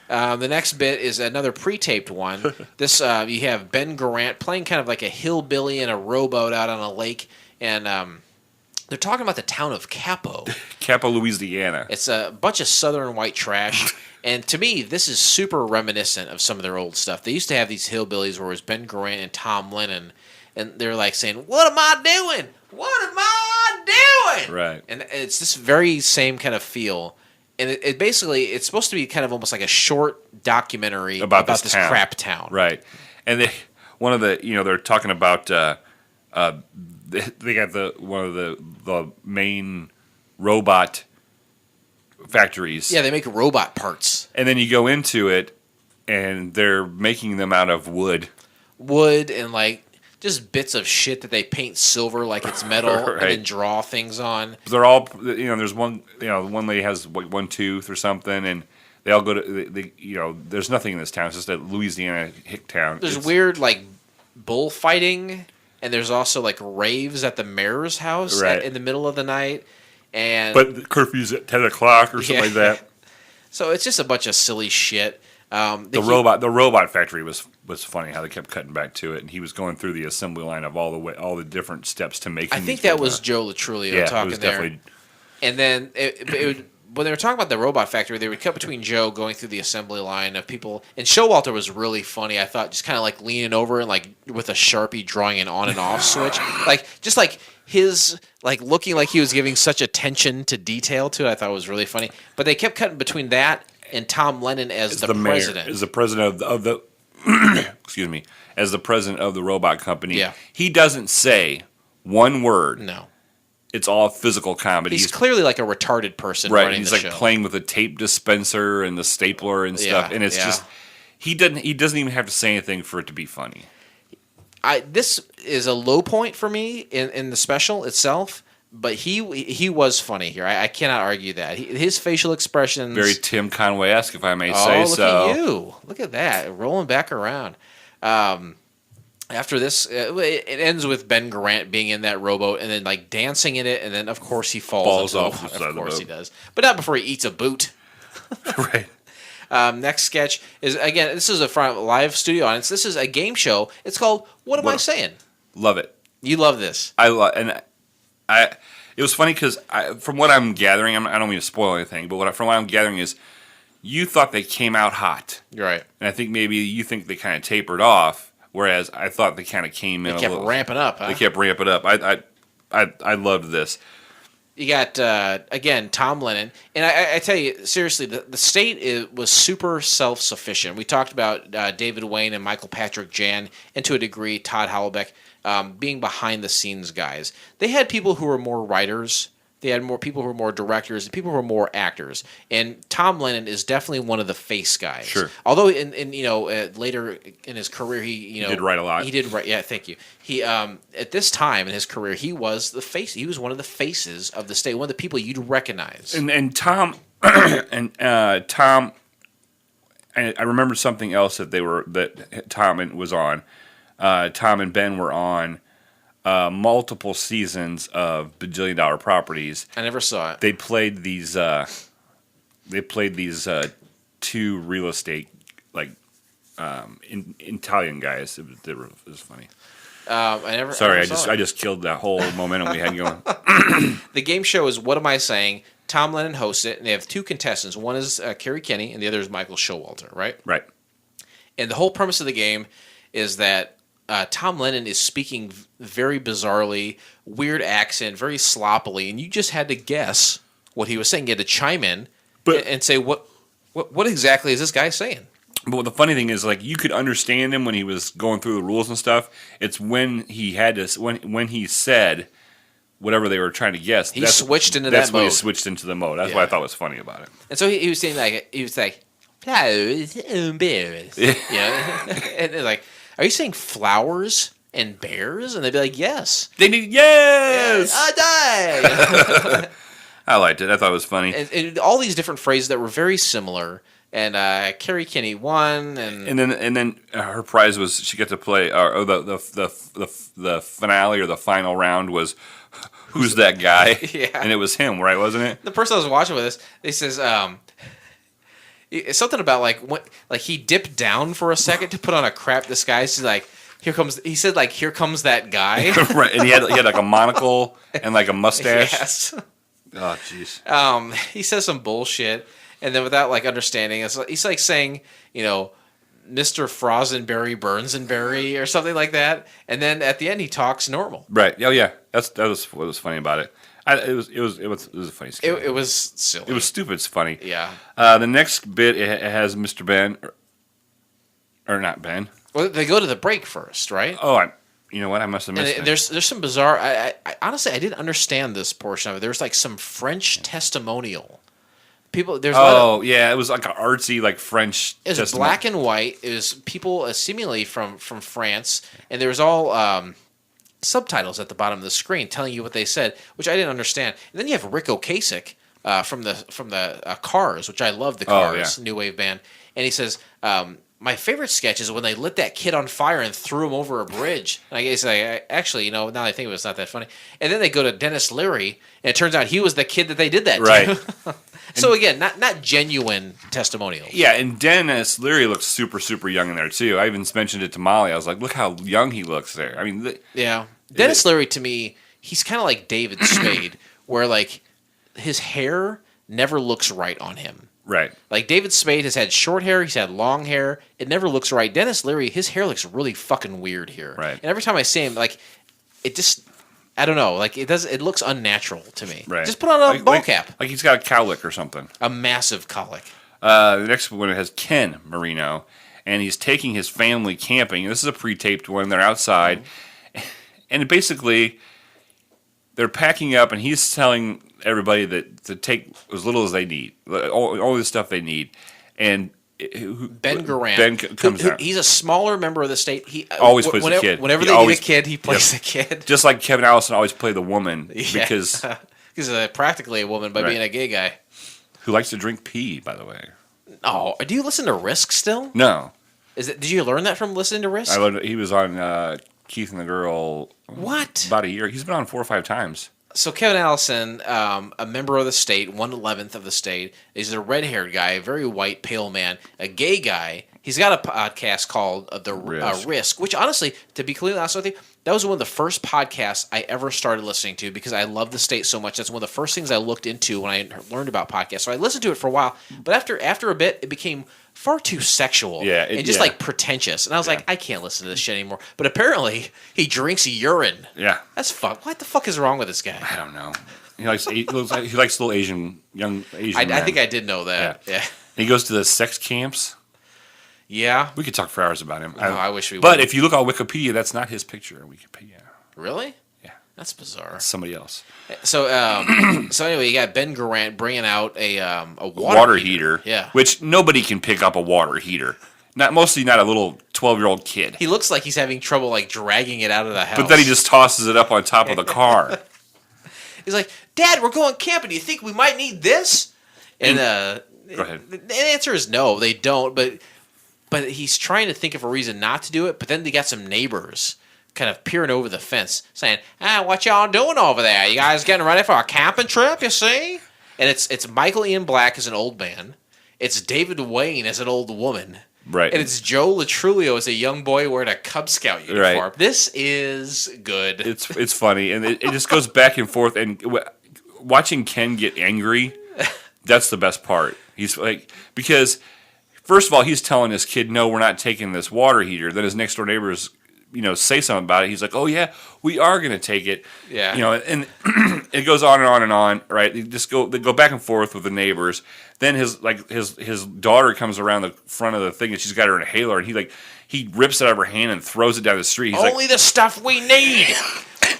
The next bit is another pre-taped one. This you have Ben Garant playing kind of like a hillbilly in a rowboat out on a lake, and they're talking about the town of Capo. Capo, Louisiana. It's a bunch of southern white trash. And to me, this is super reminiscent of some of their old stuff. They used to have these hillbillies where it was Ben Garant and Tom Lennon. And they're like saying, "What am I doing? What am I doing?" Right. And it's this very same kind of feel. And it basically, it's supposed to be kind of almost like a short documentary about this crap town. Right. And they're talking about... They got one of the main robot factories. Yeah, they make robot parts. And then you go into it, and they're making them out of wood. wood and like just bits of shit that they paint silver like it's metal and then draw things on. They're all, there's one, one lady has like one tooth or something, and they all go to, there's nothing in this town. It's just a Louisiana hick town. There's weird like bullfighting, and there's also like raves at the mayor's house in the middle of the night. But the curfew's at 10 o'clock or something like that. So it's just a bunch of silly shit. The robot factory was funny how they kept cutting back to it, and he was going through the assembly line of all the different steps to make. I think that was Joe Latrulio talking there. Definitely. And then when they were talking about the robot factory, they would cut between Joe going through the assembly line of people, and Showalter was really funny. I thought just kind of like leaning over and like with a Sharpie drawing an on and off switch, just like his like looking like he was giving such attention to detail to it. I thought it was really funny. But they kept cutting between that and Tom Lennon as the president. As the president of the excuse me, as the president of the robot company. Yeah. He doesn't say one word. No. It's all physical comedy. He's clearly like a retarded person running He's the like show. playing with a tape dispenser and the stapler and stuff, and it's just he doesn't even have to say anything for it to be funny. This is a low point for me in the special itself, but he was funny here. I cannot argue that. His facial expressions very Tim Conway-esque, if I may say so. Oh, look at you! Look at that, rolling back around. After this, it ends with Ben Grant being in that rowboat and then like dancing in it, and then of course he falls off. Of course he does, but not before he eats a boot. Right. Next sketch is again. This is a front live studio audience. This is a game show. It's called "What Am I Saying?" Love it. You love this. It was funny because from what I'm gathering, I don't mean to spoil anything, but from what I'm gathering is you thought they came out hot, right? And I think maybe you think they kind of tapered off. Whereas I thought they kind of came in a little. They kept ramping up, huh? They kept ramping up. I loved this. You got, again, Tom Lennon. And I tell you, seriously, the state was super self-sufficient. We talked about David Wayne and Michael Patrick Jan, and to a degree, Todd Howlbeck, being behind-the-scenes guys. They had people who were more writers. They had more people who were more directors and people who were more actors. And Tom Lennon is definitely one of the face guys. Sure. Although later in his career he did write a lot. He did write. Yeah, thank you. He at this time in his career he was the face. He was one of the faces of the state. One of the people you'd recognize. And Tom Tom. I remember something else that Tom was on. Tom and Ben were on. Multiple seasons of Bajillion Dollar Properties. I never saw it. They played these. Two real estate Italian guys. It was funny. I just killed that whole momentum we had going. The game show is What Am I Saying? Tom Lennon hosts it, and they have two contestants. One is Kerry Kenny, and the other is Michael Showalter. Right. Right. And the whole premise of the game is that. Tom Lennon is speaking very bizarrely, weird accent, very sloppily, and you just had to guess what he was saying. You had to chime in and say, what exactly is this guy saying? But the funny thing is, like, you could understand him when he was going through the rules and stuff. It's when he had to when he said whatever they were trying to guess. He switched into that mode. That's when he switched into the mode. That's what I thought was funny about it. And so he was saying flowers and bears. And they're like, are you saying flowers and bears? And they'd be like, yes. They need yes. I die. I liked it. I thought it was funny. And all these different phrases that were very similar. And Kerry Kenny won. And then her prize was she got to play. The finale or the final round was who's that guy? Yeah. And it was him, right? Wasn't it? The person I was watching with us, he says. It's something about like he dipped down for a second to put on a crap disguise. He's like, here comes that guy. Right, and he had like a monocle and like a mustache. Yes. Oh, jeez. He says some bullshit, and then without like understanding, he's like saying, Mr. Frozenberry Burnsonberry or something like that, and then at the end he talks normal. Right. Oh yeah. That was what was funny about it. It was a funny skit. It was silly. It was stupid. It's funny. Yeah. The next bit it has Mr. Ben, or not Ben. Well, they go to the break first, right? Oh, you know what? I must have missed it. There's some bizarre. I honestly I didn't understand this portion of it. There's like some French testimonial people. There's a lot of, Oh yeah, it was like an artsy like French. it was just black and white. It was people seemingly from France, and there was all subtitles at the bottom of the screen telling you what they said, which I didn't understand. And then you have Rick Ocasek from the Cars, which I love, the Cars, new wave band, and he says. My favorite sketch is when they lit that kid on fire and threw him over a bridge. And I guess actually, now that I think of it, it's not that funny. And then they go to Dennis Leary, and it turns out he was the kid that they did that to. So again, not genuine testimonials. Yeah, and Dennis Leary looks super, super young in there too. I even mentioned it to Molly. I was like, look how young he looks there. I mean, Dennis Leary, to me, he's kind of like David Spade, where like his hair never looks right on him. Right. Like David Spade has had short hair, he's had long hair. It never looks right. Dennis Leary, his hair looks really fucking weird here. Right. And every time I see him, like, it just, I don't know, like it looks unnatural to me. Right. Just put on a ball cap. Like he's got a cowlick or something. A massive colic. The next one has Ken Marino, and he's taking his family camping. This is a pre-taped one. They're outside, and basically they're packing up, and he's telling everybody that to take as little as they need, all the stuff they need. And Ben Garant. Ben comes out. He's a smaller member of the state. He always plays a kid. Whenever He they always- need a kid, he plays a kid. Just like Kevin Allison always played the woman because He's practically a woman by Right. being a gay guy. who likes to drink pee, by the way. Oh, do you listen to Risk still? No, Did you learn that from listening to Risk? I learned he was on Keith and the Girl. What? About a year. He's been on 4 or 5 times. So Kevin Allison, a member of the state, 1/11th of the state, he's a red-haired guy, a very white, pale man, a gay guy. He's got a podcast called The Risk, which honestly, to be completely honest with you, that was one of the first podcasts I ever started listening to because I love the state so much. That's one of the first things I looked into when I learned about podcasts. So I listened to it for a while, but after a bit, it became far too sexual and just like pretentious. And I was like, I can't listen to this shit anymore. But apparently, he drinks urine. Yeah. That's fuck. What the fuck is wrong with this guy? I don't know. He likes little young Asian. I think I did know that. Yeah. He goes to the sex camps. Yeah. We could talk for hours about him. I wish we would. But if you look on Wikipedia, that's not his picture on Wikipedia. Really? Yeah. That's bizarre. It's somebody else. So, so anyway, you got Ben Garant bringing out a Water heater. Yeah. Which nobody can pick up a water heater. Mostly not a little 12-year-old kid. He looks like he's having trouble like dragging it out of the house. But then he just tosses it up on top of the car. He's like, "Dad, we're going camping. Do you think we might need this?" And go ahead. The answer is no, they don't. But he's trying to think of a reason not to do it. But then they got some neighbors kind of peering over the fence, saying, "What y'all doing over there? You guys getting ready for a camping trip? You see?" And it's Michael Ian Black as an old man. It's David Wayne as an old woman. Right. And it's Joe Latrulio as a young boy wearing a Cub Scout uniform. Right. This is good. It's funny, and it just goes back and forth. And watching Ken get angry, that's the best part. He's like, because first of all, he's telling his kid, "No, we're not taking this water heater." Then his next door neighbors, say something about it. He's like, "Oh yeah, we are going to take it." Yeah. And it goes on and on and on. Right? They go back and forth with the neighbors. Then his daughter comes around the front of the thing and she's got her inhaler and he rips it out of her hand and throws it down the street. He's Only the stuff we need.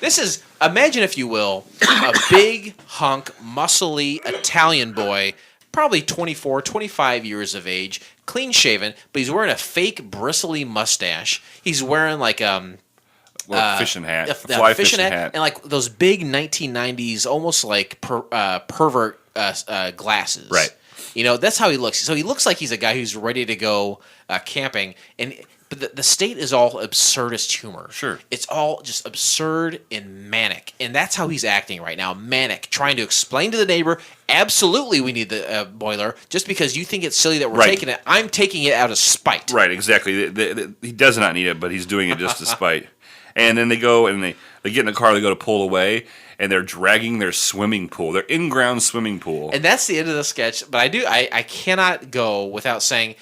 This is, imagine if you will, a big hunk, muscly Italian boy, probably 24, 25 years of age, clean shaven, but he's wearing a fake bristly mustache. He's wearing like fishing hat, a fly fishing hat, and like those big 1990s, almost like pervert glasses. Right. That's how he looks. So he looks like he's a guy who's ready to go camping. But the state is all absurdist humor. Sure. It's all just absurd and manic. And that's how he's acting right now. Manic. Trying to explain to the neighbor, absolutely we need the boiler. Just because you think it's silly that we're taking it, I'm taking it out of spite. Right, exactly. He does not need it, but he's doing it just to spite. And then they go and they get in the car, they go to pull away, and they're dragging their swimming pool, their in-ground swimming pool. And that's the end of the sketch. But I cannot go without saying,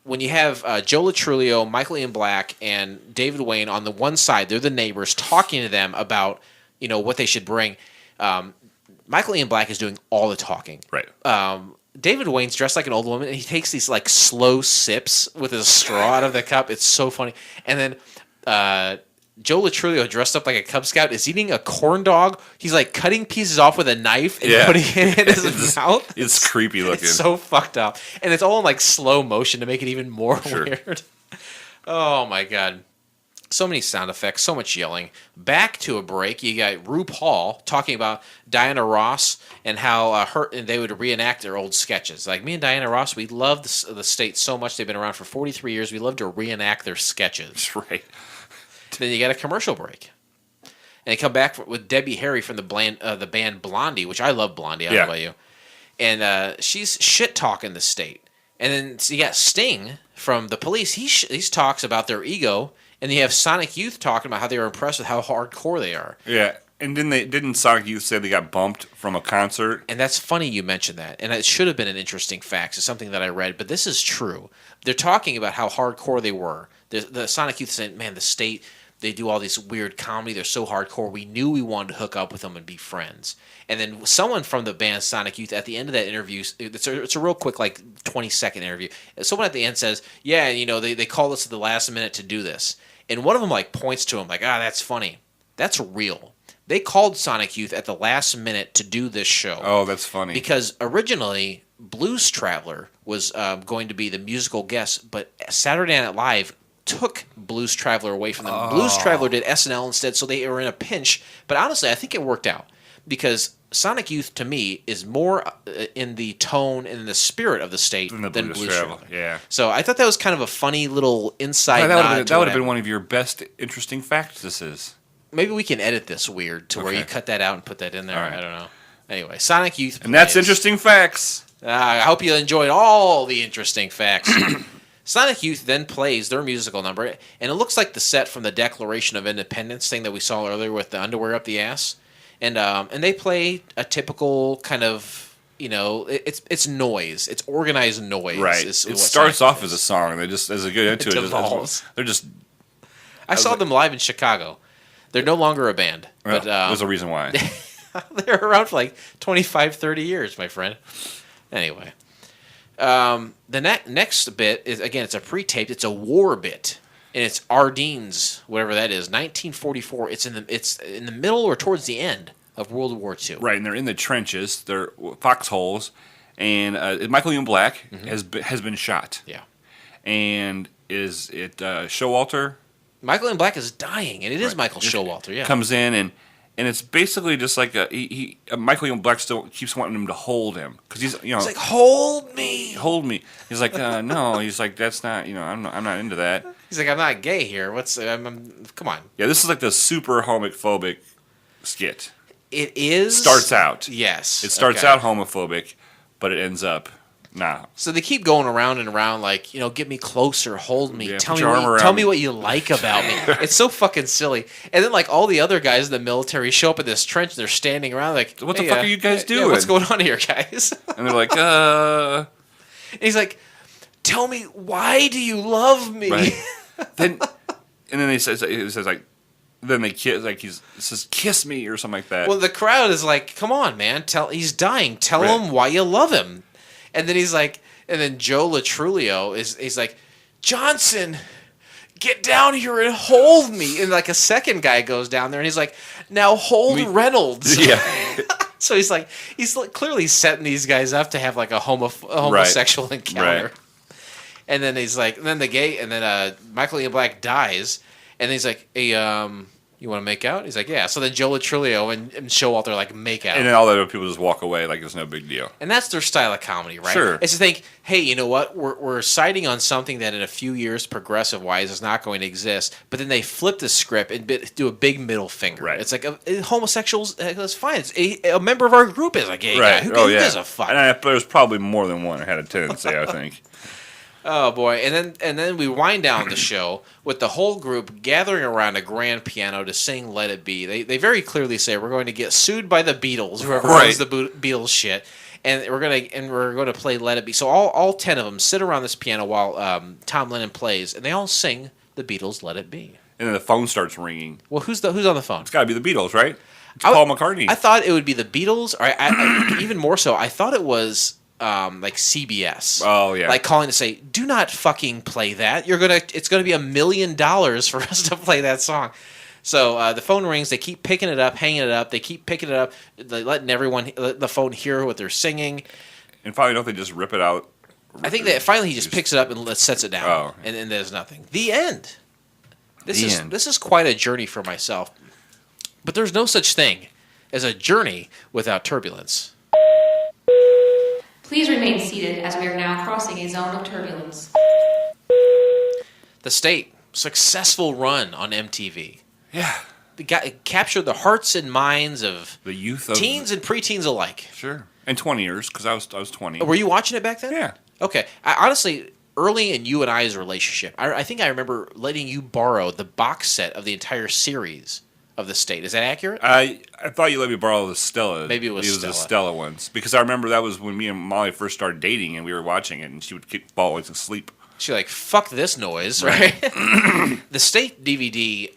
when you have Joe Latrulio, Michael Ian Black, and David Wayne on the one side, they're the neighbors talking to them about what they should bring. Michael Ian Black is doing all the talking. Right. David Wayne's dressed like an old woman, and he takes these like slow sips with his straw out of the cup. It's so funny. And then Joe Latrulio, dressed up like a Cub Scout, is eating a corn dog. He's like cutting pieces off with a knife and putting it in his mouth. It's creepy looking. It's so fucked up. And it's all in like slow motion to make it even more weird. Oh my God. So many sound effects, so much yelling. Back to a break, you got RuPaul talking about Diana Ross and how they would reenact their old sketches. Like, me and Diana Ross, we love the state so much. They've been around for 43 years. We love to reenact their sketches. That's right. Then you got a commercial break. And they come back with Debbie Harry from the band Blondie, which I love Blondie, I don't know about you. And she's shit-talking the state. And then so you got Sting from the Police. He talks about their ego. And you have Sonic Youth talking about how they were impressed with how hardcore they are. Yeah, and didn't Sonic Youth say they got bumped from a concert? And that's funny you mentioned that. And it should have been an interesting fact. It's something that I read, but this is true. They're talking about how hardcore they were. The Sonic Youth saying, man, the state, they do all this weird comedy. They're so hardcore. We knew we wanted to hook up with them and be friends. And then someone from the band Sonic Youth at the end of that interview, it's a real quick, like 20-second interview. Someone at the end says, yeah, you know, they called us at the last minute to do this. And one of them like points to him like, that's funny. That's real. They called Sonic Youth at the last minute to do this show. Oh, that's funny. Because originally Blues Traveler was going to be the musical guest, but Saturday Night Live took Blues Traveler away from them. Oh. Blues Traveler did SNL instead, so they were in a pinch. But honestly, I think it worked out because Sonic Youth, to me, is more in the tone and in the spirit of the state than Blues Traveler. Yeah. So I thought that was kind of a funny little inside nod. That would have been one of your best interesting facts, this is. Maybe we can edit this weird to where you cut that out and put that in there. Right. I don't know. Anyway, Sonic Youth. And that's interesting facts. I hope you enjoyed all the interesting facts. Sonic Youth then plays their musical number, and it looks like the set from the Declaration of Independence thing that we saw earlier with the underwear up the ass. And they play a typical kind of, you know, it's noise. It's organized noise. Right. It starts off as a song. They just, as a good into it, they're just. I saw them live in Chicago. They're no longer a band. Well, but there's a reason why. They're around for like 25, 30 years, my friend. Anyway. The next bit is, again, it's a pre-taped. It's a war bit. And it's Ardennes, whatever that is, 1944. It's in the middle or towards the end of World War II. Right, and they're in the trenches. They're foxholes, and Michael Ian Black has been shot. Yeah, and is it Showalter? Michael Ian Black is dying, and it is Michael Showalter. Yeah, comes in and it's basically just like Michael Ian Black still keeps wanting him to hold him because he's like hold me. He's like no. He's like that's not I'm not into that. He's like I'm not gay here. Come on. Yeah, this is like the super homophobic skit. It is starts out. Yes, it starts out homophobic, but it ends up. Nah. So they keep going around and around, like, get me closer, hold me, yeah, tell me what you like about me. It's so fucking silly. And then, like, all the other guys in the military show up in this trench, and they're standing around, like, what the fuck are you guys doing? What's going on here, guys? And they're like, And he's like, tell me, why do you love me? Right. And then he says like, then they kiss, like he says, kiss me or something like that. Well, the crowd is like, come on, man, he's dying. Tell him why you love him. And then he's like, and then Joe Latrulio he's like, Johnson, get down here and hold me. And like a second guy goes down there and he's like, now hold Reynolds. Yeah. So he's clearly setting these guys up to have like a homosexual encounter. Right. And then he's like, Michael Ian Black dies, and then he's like, hey, you want to make out? He's like, yeah. So then Joe Latrulio and Showalter like make out. And then all the other people just walk away like it's no big deal. And that's their style of comedy, right? Sure. It's to think, hey, you know what? We're citing on something that in a few years, progressive-wise, is not going to exist. But then they flip the script and do a big middle finger. Right. It's like homosexuals, that's fine. It's a member of our group is a gay guy. Who gives a fuck? And there's probably more than one who had a tendency, I think. Oh boy! And then we wind down the show with the whole group gathering around a grand piano to sing "Let It Be." They very clearly say we're going to get sued by the Beatles, whoever runs the Beatles shit, and we're going to play "Let It Be." So all 10 of them sit around this piano while Tom Lennon plays, and they all sing the Beatles' "Let It Be." And then the phone starts ringing. Well, who's on the phone? It's got to be the Beatles, right? It's Paul McCartney. I thought it would be the Beatles, or even more so, I thought it was. Like CBS. Oh yeah. Like calling to say, do not fucking play that. It's gonna be $1 million for us to play that song. So the phone rings. They keep picking it up, hanging it up. They keep picking it up. They letting everyone the phone hear what they're singing. And finally, don't they just rip it out? I think that finally he just picks it up and sets it down, Oh. and then there's nothing. The end. This end. is quite a journey for myself, but there's no such thing as a journey without turbulence. Please remain seated as we are now crossing a zone of turbulence. The State, successful run on MTV. Yeah. It captured the hearts and minds of The youth of teens and preteens alike. Sure. And 20 years, because I was 20. Were you watching it back then? Yeah. Okay. Honestly, early in you and I's relationship, I think I remember letting you borrow the box set of the entire series of The State. Is that accurate? I thought you let me borrow the Stella. Maybe it was the Stella. Stella ones. Because I remember that was when me and Molly first started dating, and we were watching it, and she would fall asleep. She's like, fuck this noise, right? The State DVD,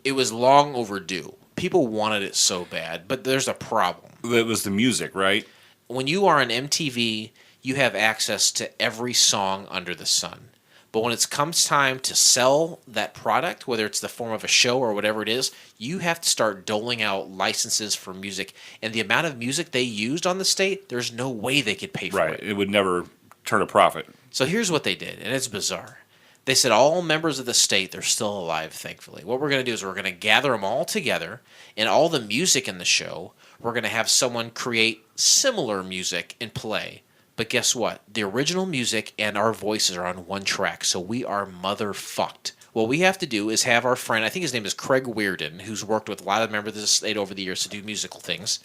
it was long overdue. People wanted it so bad, but there's a problem. It was the music, right? When you are on MTV, you have access to every song under the sun. But when it comes time to sell that product, whether it's the form of a show or whatever it is, you have to start doling out licenses for music. And the amount of music they used on the State, there's no way they could pay for Right. it. It would never turn a profit. So here's what they did, and it's bizarre. They said all members of the State, they're still alive, thankfully. What we're going to do is we're going to gather them all together, and all the music in the show, we're going to have someone create similar music and play. But guess what? The original music and our voices are on one track, so we are motherfucked. What we have to do is have our friend, I think his name is Craig Weirden, who's worked with a lot of members of the State over the years to do musical things.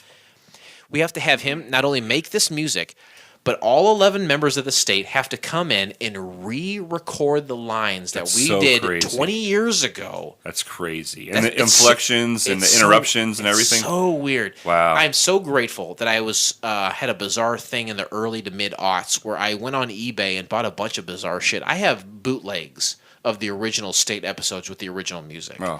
We have to have him not only make this music, but all 11 members of the State have to come in and re-record the lines that That's we so did crazy. 20 years ago. That's crazy. And the It's- inflections and the it's interruptions and it's everything. so weird. Wow. I'm so grateful that I was had a bizarre thing in the early to mid-aughts where I went on eBay and bought a bunch of bizarre shit. I have bootlegs of the original State episodes with the original music. Oh.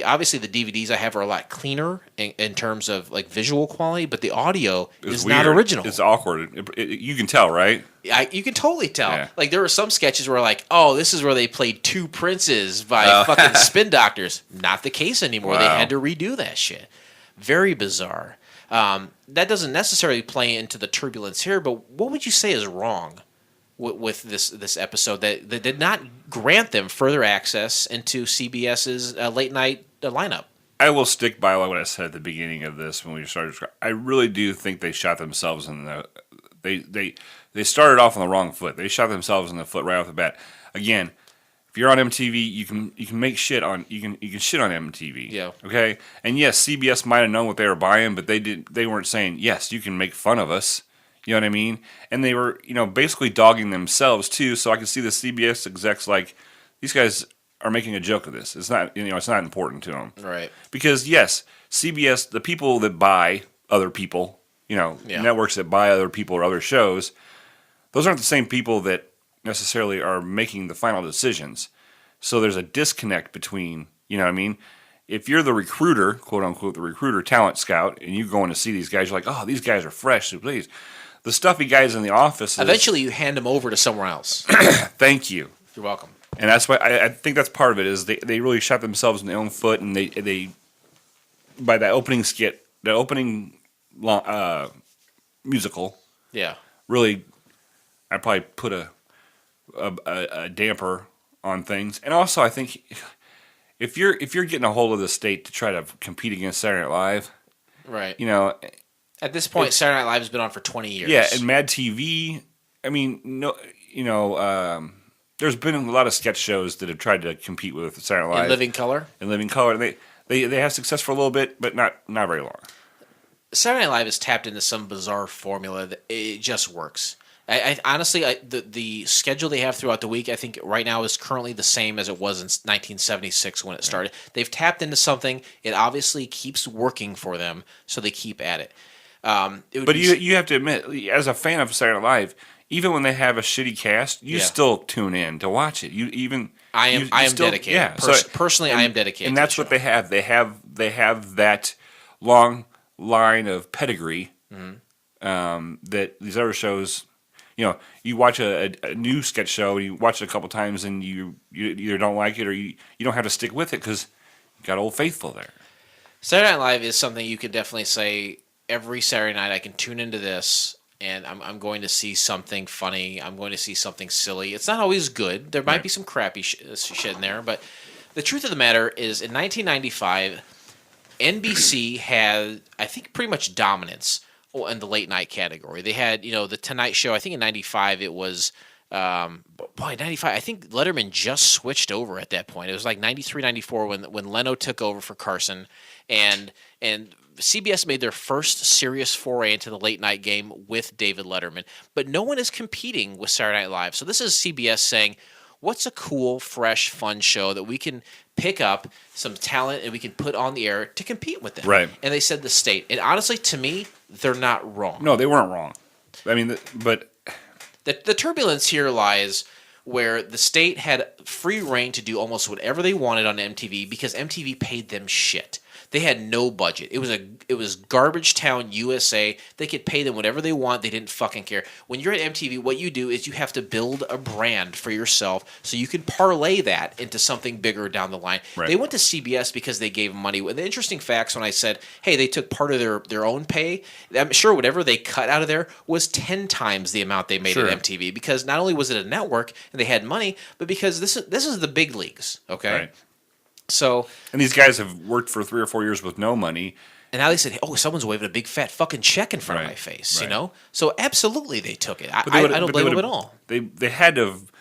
Obviously the DVDs I have are a lot cleaner in terms of like visual quality, but the audio It's is weird. not original. It's awkward. You can tell, right? You can totally tell. Yeah. Like there were some sketches where like, oh, this is where they played Two Princes by fucking Spin Doctors. Not the case anymore. They Wow. had to redo that shit. Very bizarre. That doesn't necessarily play into the turbulence here, but what would you say is wrong with this episode that did not grant them further access into CBS's late night lineup? I will stick by what I said at the beginning of this when we started. I really do think they shot themselves in the. They started off on the wrong foot. They shot themselves in the foot right off the bat. Again, if you're on MTV, you can make shit on you can shit on MTV. Yeah. Okay. And yes, CBS might have known what they were buying, but they weren't saying yes. You can make fun of us. You know what I mean? And they were basically dogging themselves too. So I can see the CBS execs like these guys are making a joke of this. It's not it's not important to them. Right. Because yes, CBS, the people that buy other people, Yeah. networks that buy other people or other shows, those aren't the same people that necessarily are making the final decisions. So there's a disconnect between, you know what I mean? If you're the recruiter, quote unquote, the recruiter, talent scout, and you go in to see these guys, you're like, oh, these guys are fresh, so please. The stuffy guys in the office. Eventually, you hand them over to somewhere else. Thank you. You're welcome. And that's why I think that's part of it is they really shot themselves in their own foot, and they by that opening skit, the opening musical, Yeah. really, I probably put a damper on things. And also, I think if you're getting a hold of the State to try to compete against Saturday Night Live, Right. At this point, Saturday Night Live has been on for 20 years. yeah, and Mad TV. I mean, there's been a lot of sketch shows that have tried to compete with Saturday Night Live. In Living Color. In Living Color, they have success for a little bit, but not very long. Saturday Night Live has tapped into some bizarre formula that it just works. I honestly, the schedule they have throughout the week, I think right now is currently the same as it was in 1976 when it started. They've tapped into something. It obviously keeps working for them, so they keep at it. But you have to admit, as a fan of Saturday Night Live, even when they have a shitty cast, you still tune in to watch it. I am dedicated. Yeah, Personally, I am dedicated. And to that's the what show. they have. They have that long line of pedigree that these other shows. You watch a new sketch show and you watch it a couple times and you either don't like it or you don't have to stick with it because got Old Faithful there. Saturday Night Live is something you could definitely say every Saturday night I can tune into this and I'm going to see something funny. I'm going to see something silly. It's not always good. There might be some crappy shit in there, but the truth of the matter is in 1995, NBC had, I think, pretty much dominance in the late night category. They had, the Tonight Show. I think in 95 it was, 95. I think Letterman just switched over at that point. It was like 93, 94 when Leno took over for Carson, and CBS made their first serious foray into the late night game with David Letterman. But no one is competing with Saturday Night Live. So this is CBS saying, what's a cool, fresh, fun show that we can pick up some talent and we can put on the air to compete with them? Right. And they said The State. And honestly, to me, they're not wrong. No, they weren't wrong. I mean, but The turbulence here lies where The State had free reign to do almost whatever they wanted on MTV because MTV paid them shit. They had no budget. It was Garbage Town USA. They could pay them whatever they want. They didn't fucking care. When you're at MTV, what you do is you have to build a brand for yourself so you can parlay that into something bigger down the line. Right. They went to CBS because they gave money. The interesting facts when I said, hey, they took part of their own pay, I'm sure whatever they cut out of there was 10 times the amount they made at MTV because not only was it a network and they had money, but because this is the big leagues, okay? Right. So, and these guys have worked for 3 or 4 years with no money. And now they said, oh, someone's waving a big fat fucking check in front of my face, So absolutely they took it. I don't blame them at all. They had to have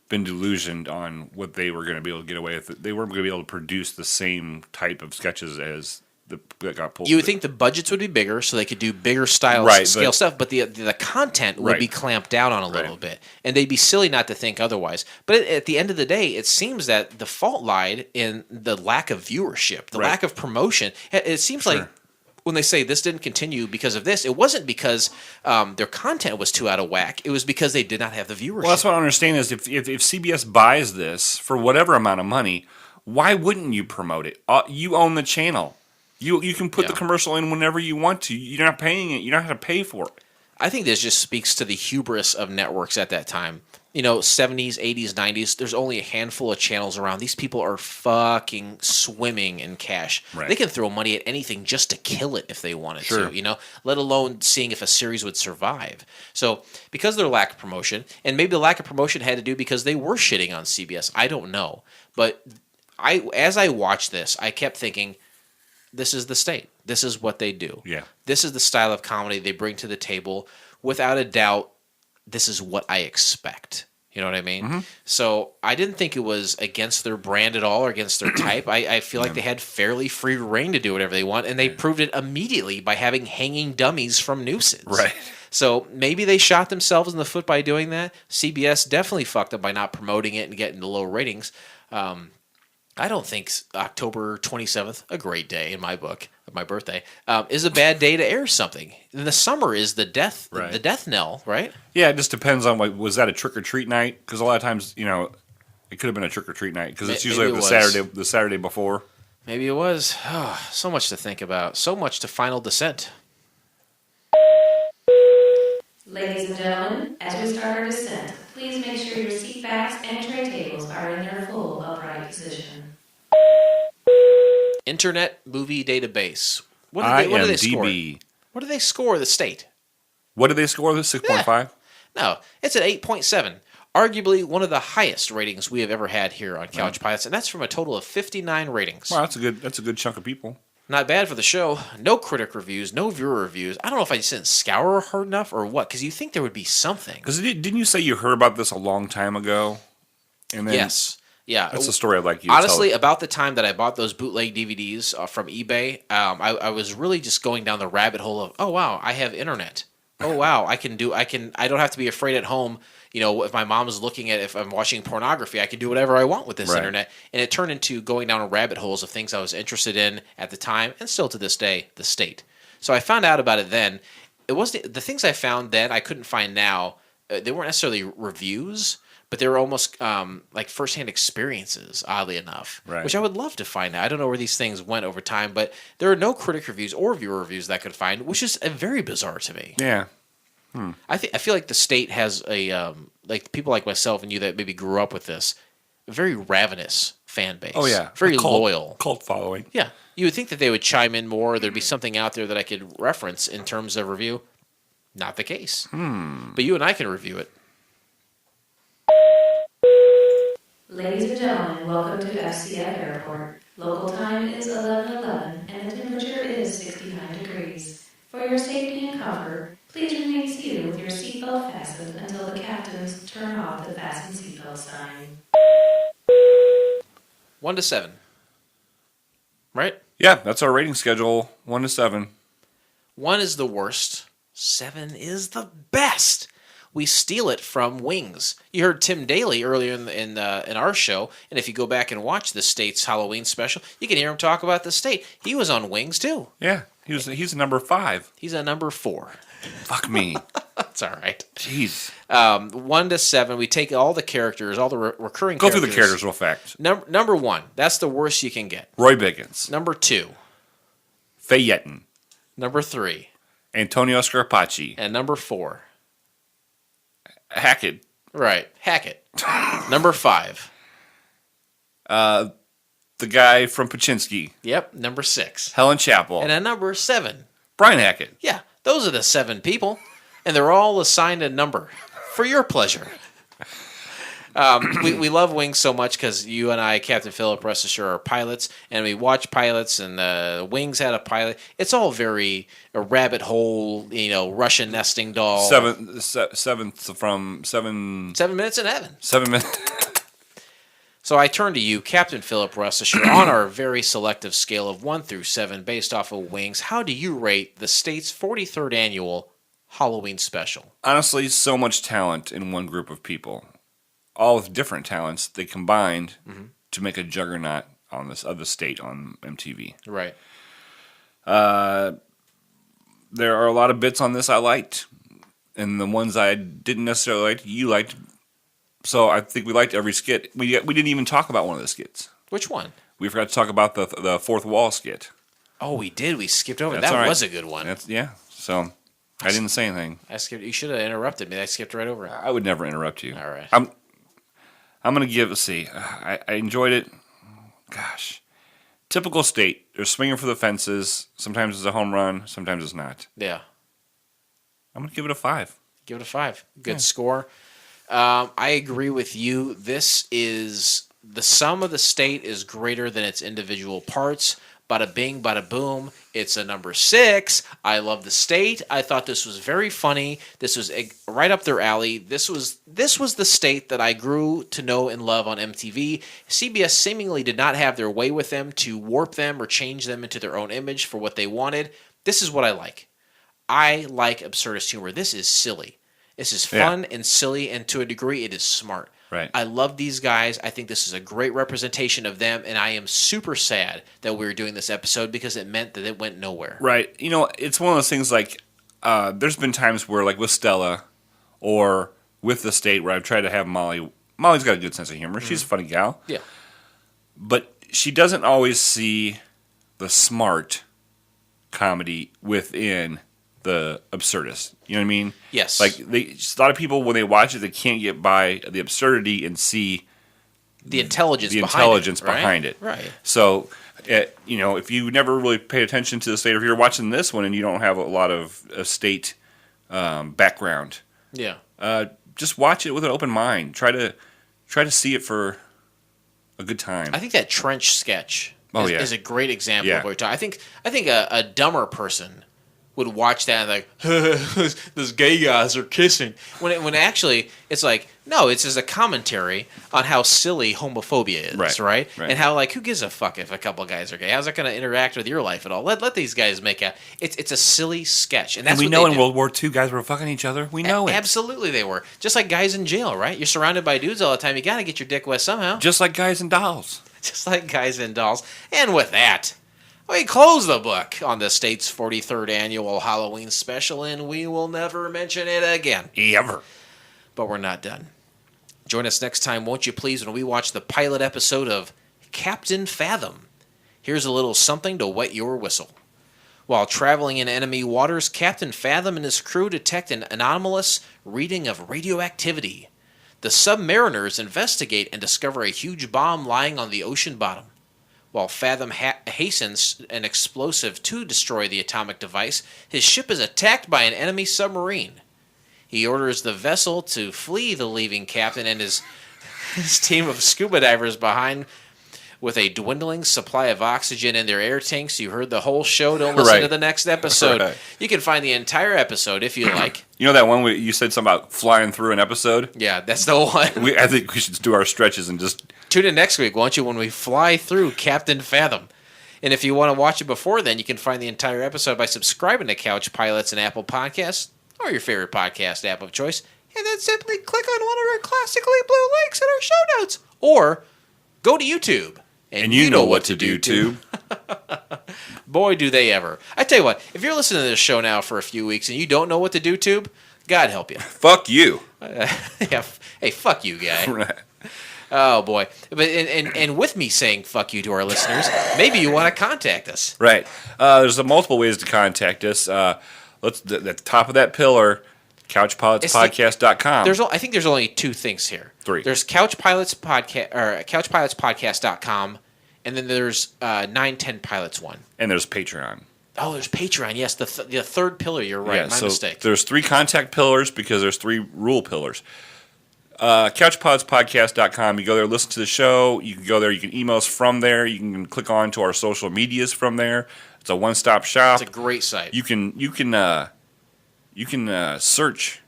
been delusioned on what they were going to be able to get away with. They weren't going to be able to produce the same type of sketches as that got pulled. You would think the budgets would be bigger so they could do bigger scale stuff, but the content would be clamped down on a little bit. And they'd be silly not to think otherwise. But at the end of the day, it seems that the fault lied in the lack of viewership, the lack of promotion. It seems like when they say this didn't continue because of this, it wasn't because their content was too out of whack. It was because they did not have the viewership. Well, that's what I understand is if CBS buys this for whatever amount of money, why wouldn't you promote it? You own the channel. You can put the commercial in whenever you want to. You're not paying it. You don't have to pay for it. I think this just speaks to the hubris of networks at that time. 70s, 80s, 90s, there's only a handful of channels around. These people are fucking swimming in cash. Right. They can throw money at anything just to kill it if they wanted to, let alone seeing if a series would survive. So because of their lack of promotion, and maybe the lack of promotion had to do because they were shitting on CBS. I don't know. But as I watched this, I kept thinking, this is The State. This is what they do. Yeah. This is the style of comedy they bring to the table. Without a doubt, this is what I expect. You know what I mean? Mm-hmm. So I didn't think it was against their brand at all or against their type. I feel like they had fairly free reign to do whatever they want, and they proved it immediately by having hanging dummies from nooses. Right. So maybe they shot themselves in the foot by doing that. CBS definitely fucked up by not promoting it and getting the low ratings. I don't think October 27th, a great day in my book, my birthday, is a bad day to air something. In the summer is the death knell, right? Yeah, it just depends on was that a trick or treat night? Because a lot of times, it could have been a trick or treat night because it's usually the Saturday before. Maybe it was. Oh, so much to think about. So much to Final Descent. Ladies and gentlemen, as we start our descent, please make sure your seat backs and tray tables are in their full upright position. Internet Movie Database. What do they score? What do they score The State? What did they score? 6.5? No, it's at 8.7. Arguably one of the highest ratings we have ever had here on Couch Pilots, and that's from a total of 59 ratings. Wow, that's a good chunk of people. Not bad for the show. No critic reviews, no viewer reviews. I don't know if I just didn't scour hard enough or what, because you think there would be something. Because didn't you say you heard about this a long time ago? And then Yes. Yeah. That's the story I'd like you to Honestly, tell. about the time that I bought those bootleg DVDs from eBay, I was really just going down the rabbit hole of, oh, wow, I have internet. Oh, wow, I don't have to be afraid at home. If my mom's looking at, if I'm watching pornography, I can do whatever I want with this internet. And it turned into going down rabbit holes of things I was interested in at the time, and still to this day, The State. So I found out about it then. It wasn't the things I found then I couldn't find now. They weren't necessarily reviews, but they were almost like firsthand experiences, oddly enough, which I would love to find out. I don't know where these things went over time, but there are no critic reviews or viewer reviews that I could find, which is very bizarre to me. Yeah. I feel like The State has a like people like myself and you that maybe grew up with this. very ravenous fan base. Oh yeah, very A cult- loyal. cult following. Yeah, you would think that they would chime in more. Or there'd be something out there that I could reference in terms of review. Not the case. But you and I can review it. Ladies and gentlemen, welcome to FCF Airport. Local time is 11:11 and the temperature is 69 degrees. For your safety and comfort, please remain seated with your seatbelt fastened until the captains turn off the fasten seatbelt sign. 1 to 7. Right? Yeah, that's our rating schedule. 1 to 7. 1 is the worst. 7 is the best. We steal it from Wings. You heard Tim Daly earlier in our show, and if you go back and watch the State's Halloween special, you can hear him talk about the State. He was on Wings too. Yeah, he's number 5. He's a number 4. Fuck me. That's all right. Jeez. 1 to 7. We take all the characters, all the recurring. Go characters. through the characters real fast. Number 1. That's the worst you can get. Roy Biggins. Number 2. Faye Yetten. Number 3. Antonio Scarpacci. And number 4. Hackett. Right. Hackett. Number 5. The guy from Pachinski. Yep. Number 6. Helen Chappell. And at number 7. Brian Hackett. Yeah. Those are the 7 people. And they're all assigned a number for your pleasure. We love Wings so much because you and I, Captain Philip, rest assured, are pilots, and we watch pilots, and Wings had a pilot. It's all very a rabbit hole, Russian nesting doll. Seventh from 7. 7 minutes in heaven. 7 minutes. So I turn to you, Captain Philip, rest assured, on our very selective scale of 1 through 7 based off of Wings. How do you rate the State's 43rd annual Halloween special? Honestly, so much talent in one group of people. All with different talents, they combined to make a juggernaut on this of the State on MTV. Right. There are a lot of bits on this I liked, and the ones I didn't necessarily like, you liked. So I think we liked every skit. We didn't even talk about one of the skits. Which one? We forgot to talk about the fourth wall skit. Oh, we did. We skipped over. That's That all right. was a good one. So I didn't say anything. I skipped. You should have interrupted me. I skipped right over it. I would never interrupt you. All right. I'm going to give, let's see, I enjoyed it. Gosh. Typical State. They're swinging for the fences. Sometimes it's a home run. Sometimes it's not. Yeah. I'm going to give it a 5. Give it a 5. Good score. I agree with you. This is the sum of the State is greater than its individual parts. Bada bing, bada boom. It's a number 6. I love the State. I thought this was very funny. This was right up their alley. This was the State that I grew to know and love on MTV. CBS seemingly did not have their way with them to warp them or change them into their own image for what they wanted. This is what I like. I like absurdist humor. This is silly. This is fun and silly, and to a degree, it is smart. Right. I love these guys. I think this is a great representation of them, and I am super sad that we were doing this episode because it meant that it went nowhere. Right. It's one of those things like there's been times where, like with Stella or with the State, where I've tried to have Molly. Molly's got a good sense of humor. She's a funny gal. Yeah. But she doesn't always see the smart comedy within the absurdist. You know what I mean? Yes. Like a lot of people when they watch it, they can't get by the absurdity and see the intelligence behind it. Right. So, if you never really paid attention to the State, or if you're watching this one and you don't have a lot of State background, Yeah. just watch it with an open mind. Try to see it for a good time. I think that trench sketch is a great example of what you're talking. I think a dumber person would watch that and like, those gay guys are kissing. When actually it's like, no, it's just a commentary on how silly homophobia is, right? And how like, who gives a fuck if a couple guys are gay? How's that going to interact with your life at all? Let these guys make a. It's a silly sketch, and that's we what know they in do. World War II guys were fucking each other. We know it. Absolutely, they were just like guys in jail, right? You're surrounded by dudes all the time. You got to get your dick wet somehow. Just like guys and dolls. Just like guys and dolls. And with that, we close the book on the State's 43rd annual Halloween special, and we will never mention it again. Ever. But we're not done. Join us next time, won't you please, when we watch the pilot episode of Captain Fathom. Here's a little something to wet your whistle. While traveling in enemy waters, Captain Fathom and his crew detect an anomalous reading of radioactivity. The submariners investigate and discover a huge bomb lying on the ocean bottom. While Fathom hastens an explosive to destroy the atomic device, his ship is attacked by an enemy submarine. He orders the vessel to flee the leaving captain and his team of scuba divers behind with a dwindling supply of oxygen in their air tanks. You heard the whole show. Don't listen to the next episode. Right. You can find the entire episode if you like. You know that one where you said something about flying through an episode? Yeah, that's the one. I think we should do our stretches and just... Tune in next week, won't you, when we fly through Captain Fathom. And if you want to watch it before then, you can find the entire episode by subscribing to Couch Pilots and Apple Podcasts, or your favorite podcast app of choice, and then simply click on one of our classically blue links in our show notes. Or go to YouTube. And you know what to do, too. Boy, do they ever. I tell you what, if you're listening to this show now for a few weeks and you don't know what to do, Tube, God help you. Fuck you. Yeah, hey, fuck you, guy. Right. Oh, boy. But and with me saying fuck you to our listeners, maybe you want to contact us. Right. There's multiple ways to contact us. At the top of that pillar, couchpilotspodcast.com. I think there's only two things here. Three. There's couchpilotspodcast.com, and then there's 910 Pilots 1. And there's Patreon. Oh, there's Patreon. Yes, the third pillar. You're right. Yeah, My mistake. There's 3 contact pillars because there's 3 rule pillars. Couchpilotspodcast.com. You go there, listen to the show. You can go there. You can email us from there. You can click on to our social medias from there. It's a one-stop shop. It's a great site. You can search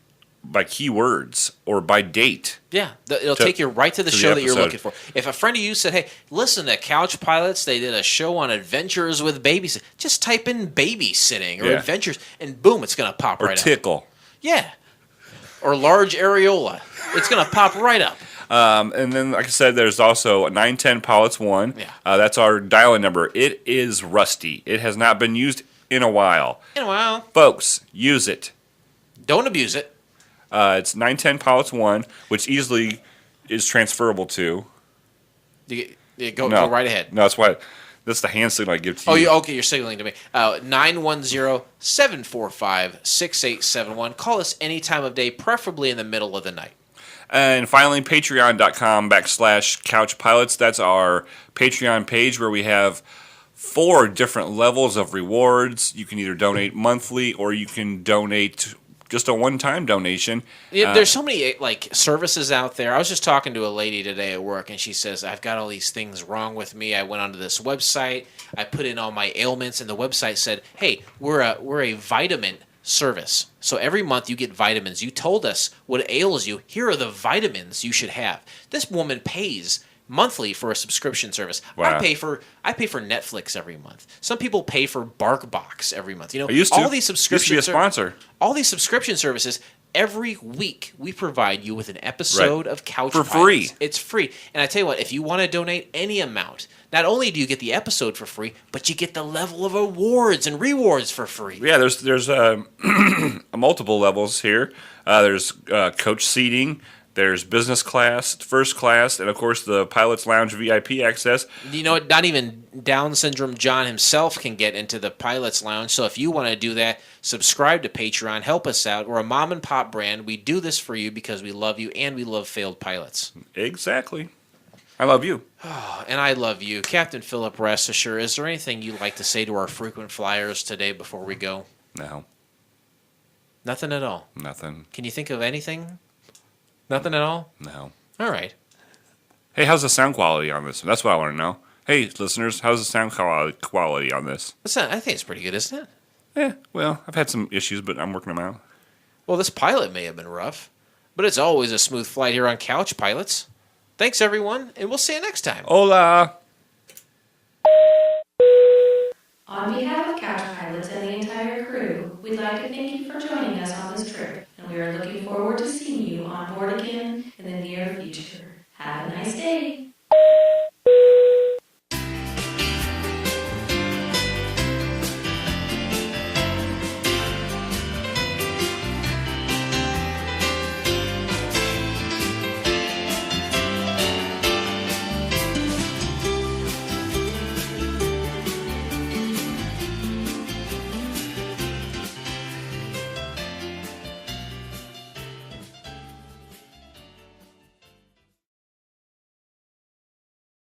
by keywords or by date. Yeah, it'll take you right to the show that you're looking for. If a friend of you said, hey, listen to Couch Pilots, they did a show on adventures with babysitting, just type in babysitting or adventures, and boom, it's going to pop right up. Or tickle. Yeah. Or large areola. It's going to pop right up. And then, like I said, there's also a 910 Pilots 1. Yeah. That's our dial-in number. It is rusty. It has not been used in a while. Folks, use it. Don't abuse it. It's 910 Pilots 1, which easily is transferable to... Go right ahead. No, that's the hand signal I give to you. Oh, okay, you're signaling to me. 910-745-6871. Call us any time of day, preferably in the middle of the night. And finally, patreon.com/couchpilots. That's our Patreon page where we have 4 different levels of rewards. You can either donate monthly or you can donate just a one-time donation. Yeah, there's so many services out there. I was just talking to a lady today at work, and she says, I've got all these things wrong with me. I went onto this website. I put in all my ailments, and the website said, hey, we're a vitamin service. So every month you get vitamins. You told us what ails you. Here are the vitamins you should have. This woman pays monthly for a subscription service. Wow. I pay for Netflix every month. Some people pay for BarkBox every month. You know, I used to. All these subscription used to be a sponsor. All these subscription services. Every week we provide you with an episode of Couch for Pilots. free. It's free, and I tell you what, if you want to donate any amount, not only do you get the episode for free, but you get the level of awards and rewards for free. Yeah, there's multiple levels here. There's coach seating. There's business class, first class, and of course the Pilot's Lounge VIP access. You know, not even Down syndrome John himself can get into the Pilot's Lounge. So if you want to do that, subscribe to Patreon, help us out. We're a mom and pop brand. We do this for you because we love you and we love failed pilots. Exactly. I love you. Oh, and I love you. Captain Philip, rest assured, is there anything you'd like to say to our frequent flyers today before we go? No. Nothing at all? Nothing. Can you think of anything? Nothing at all? No. All right. Hey, how's the sound quality on this? That's what I want to know. Hey, listeners, how's the sound quality on this? I think it's pretty good, isn't it? Yeah, well, I've had some issues, but I'm working them out. Well, this pilot may have been rough, but it's always a smooth flight here on Couch Pilots. Thanks, everyone, and we'll see you next time. Hola! On behalf of Couch Pilots and the entire crew, we'd like to thank you for joining us on this trip, and we are looking forward to seeing you on board again in the near future. Have a nice day.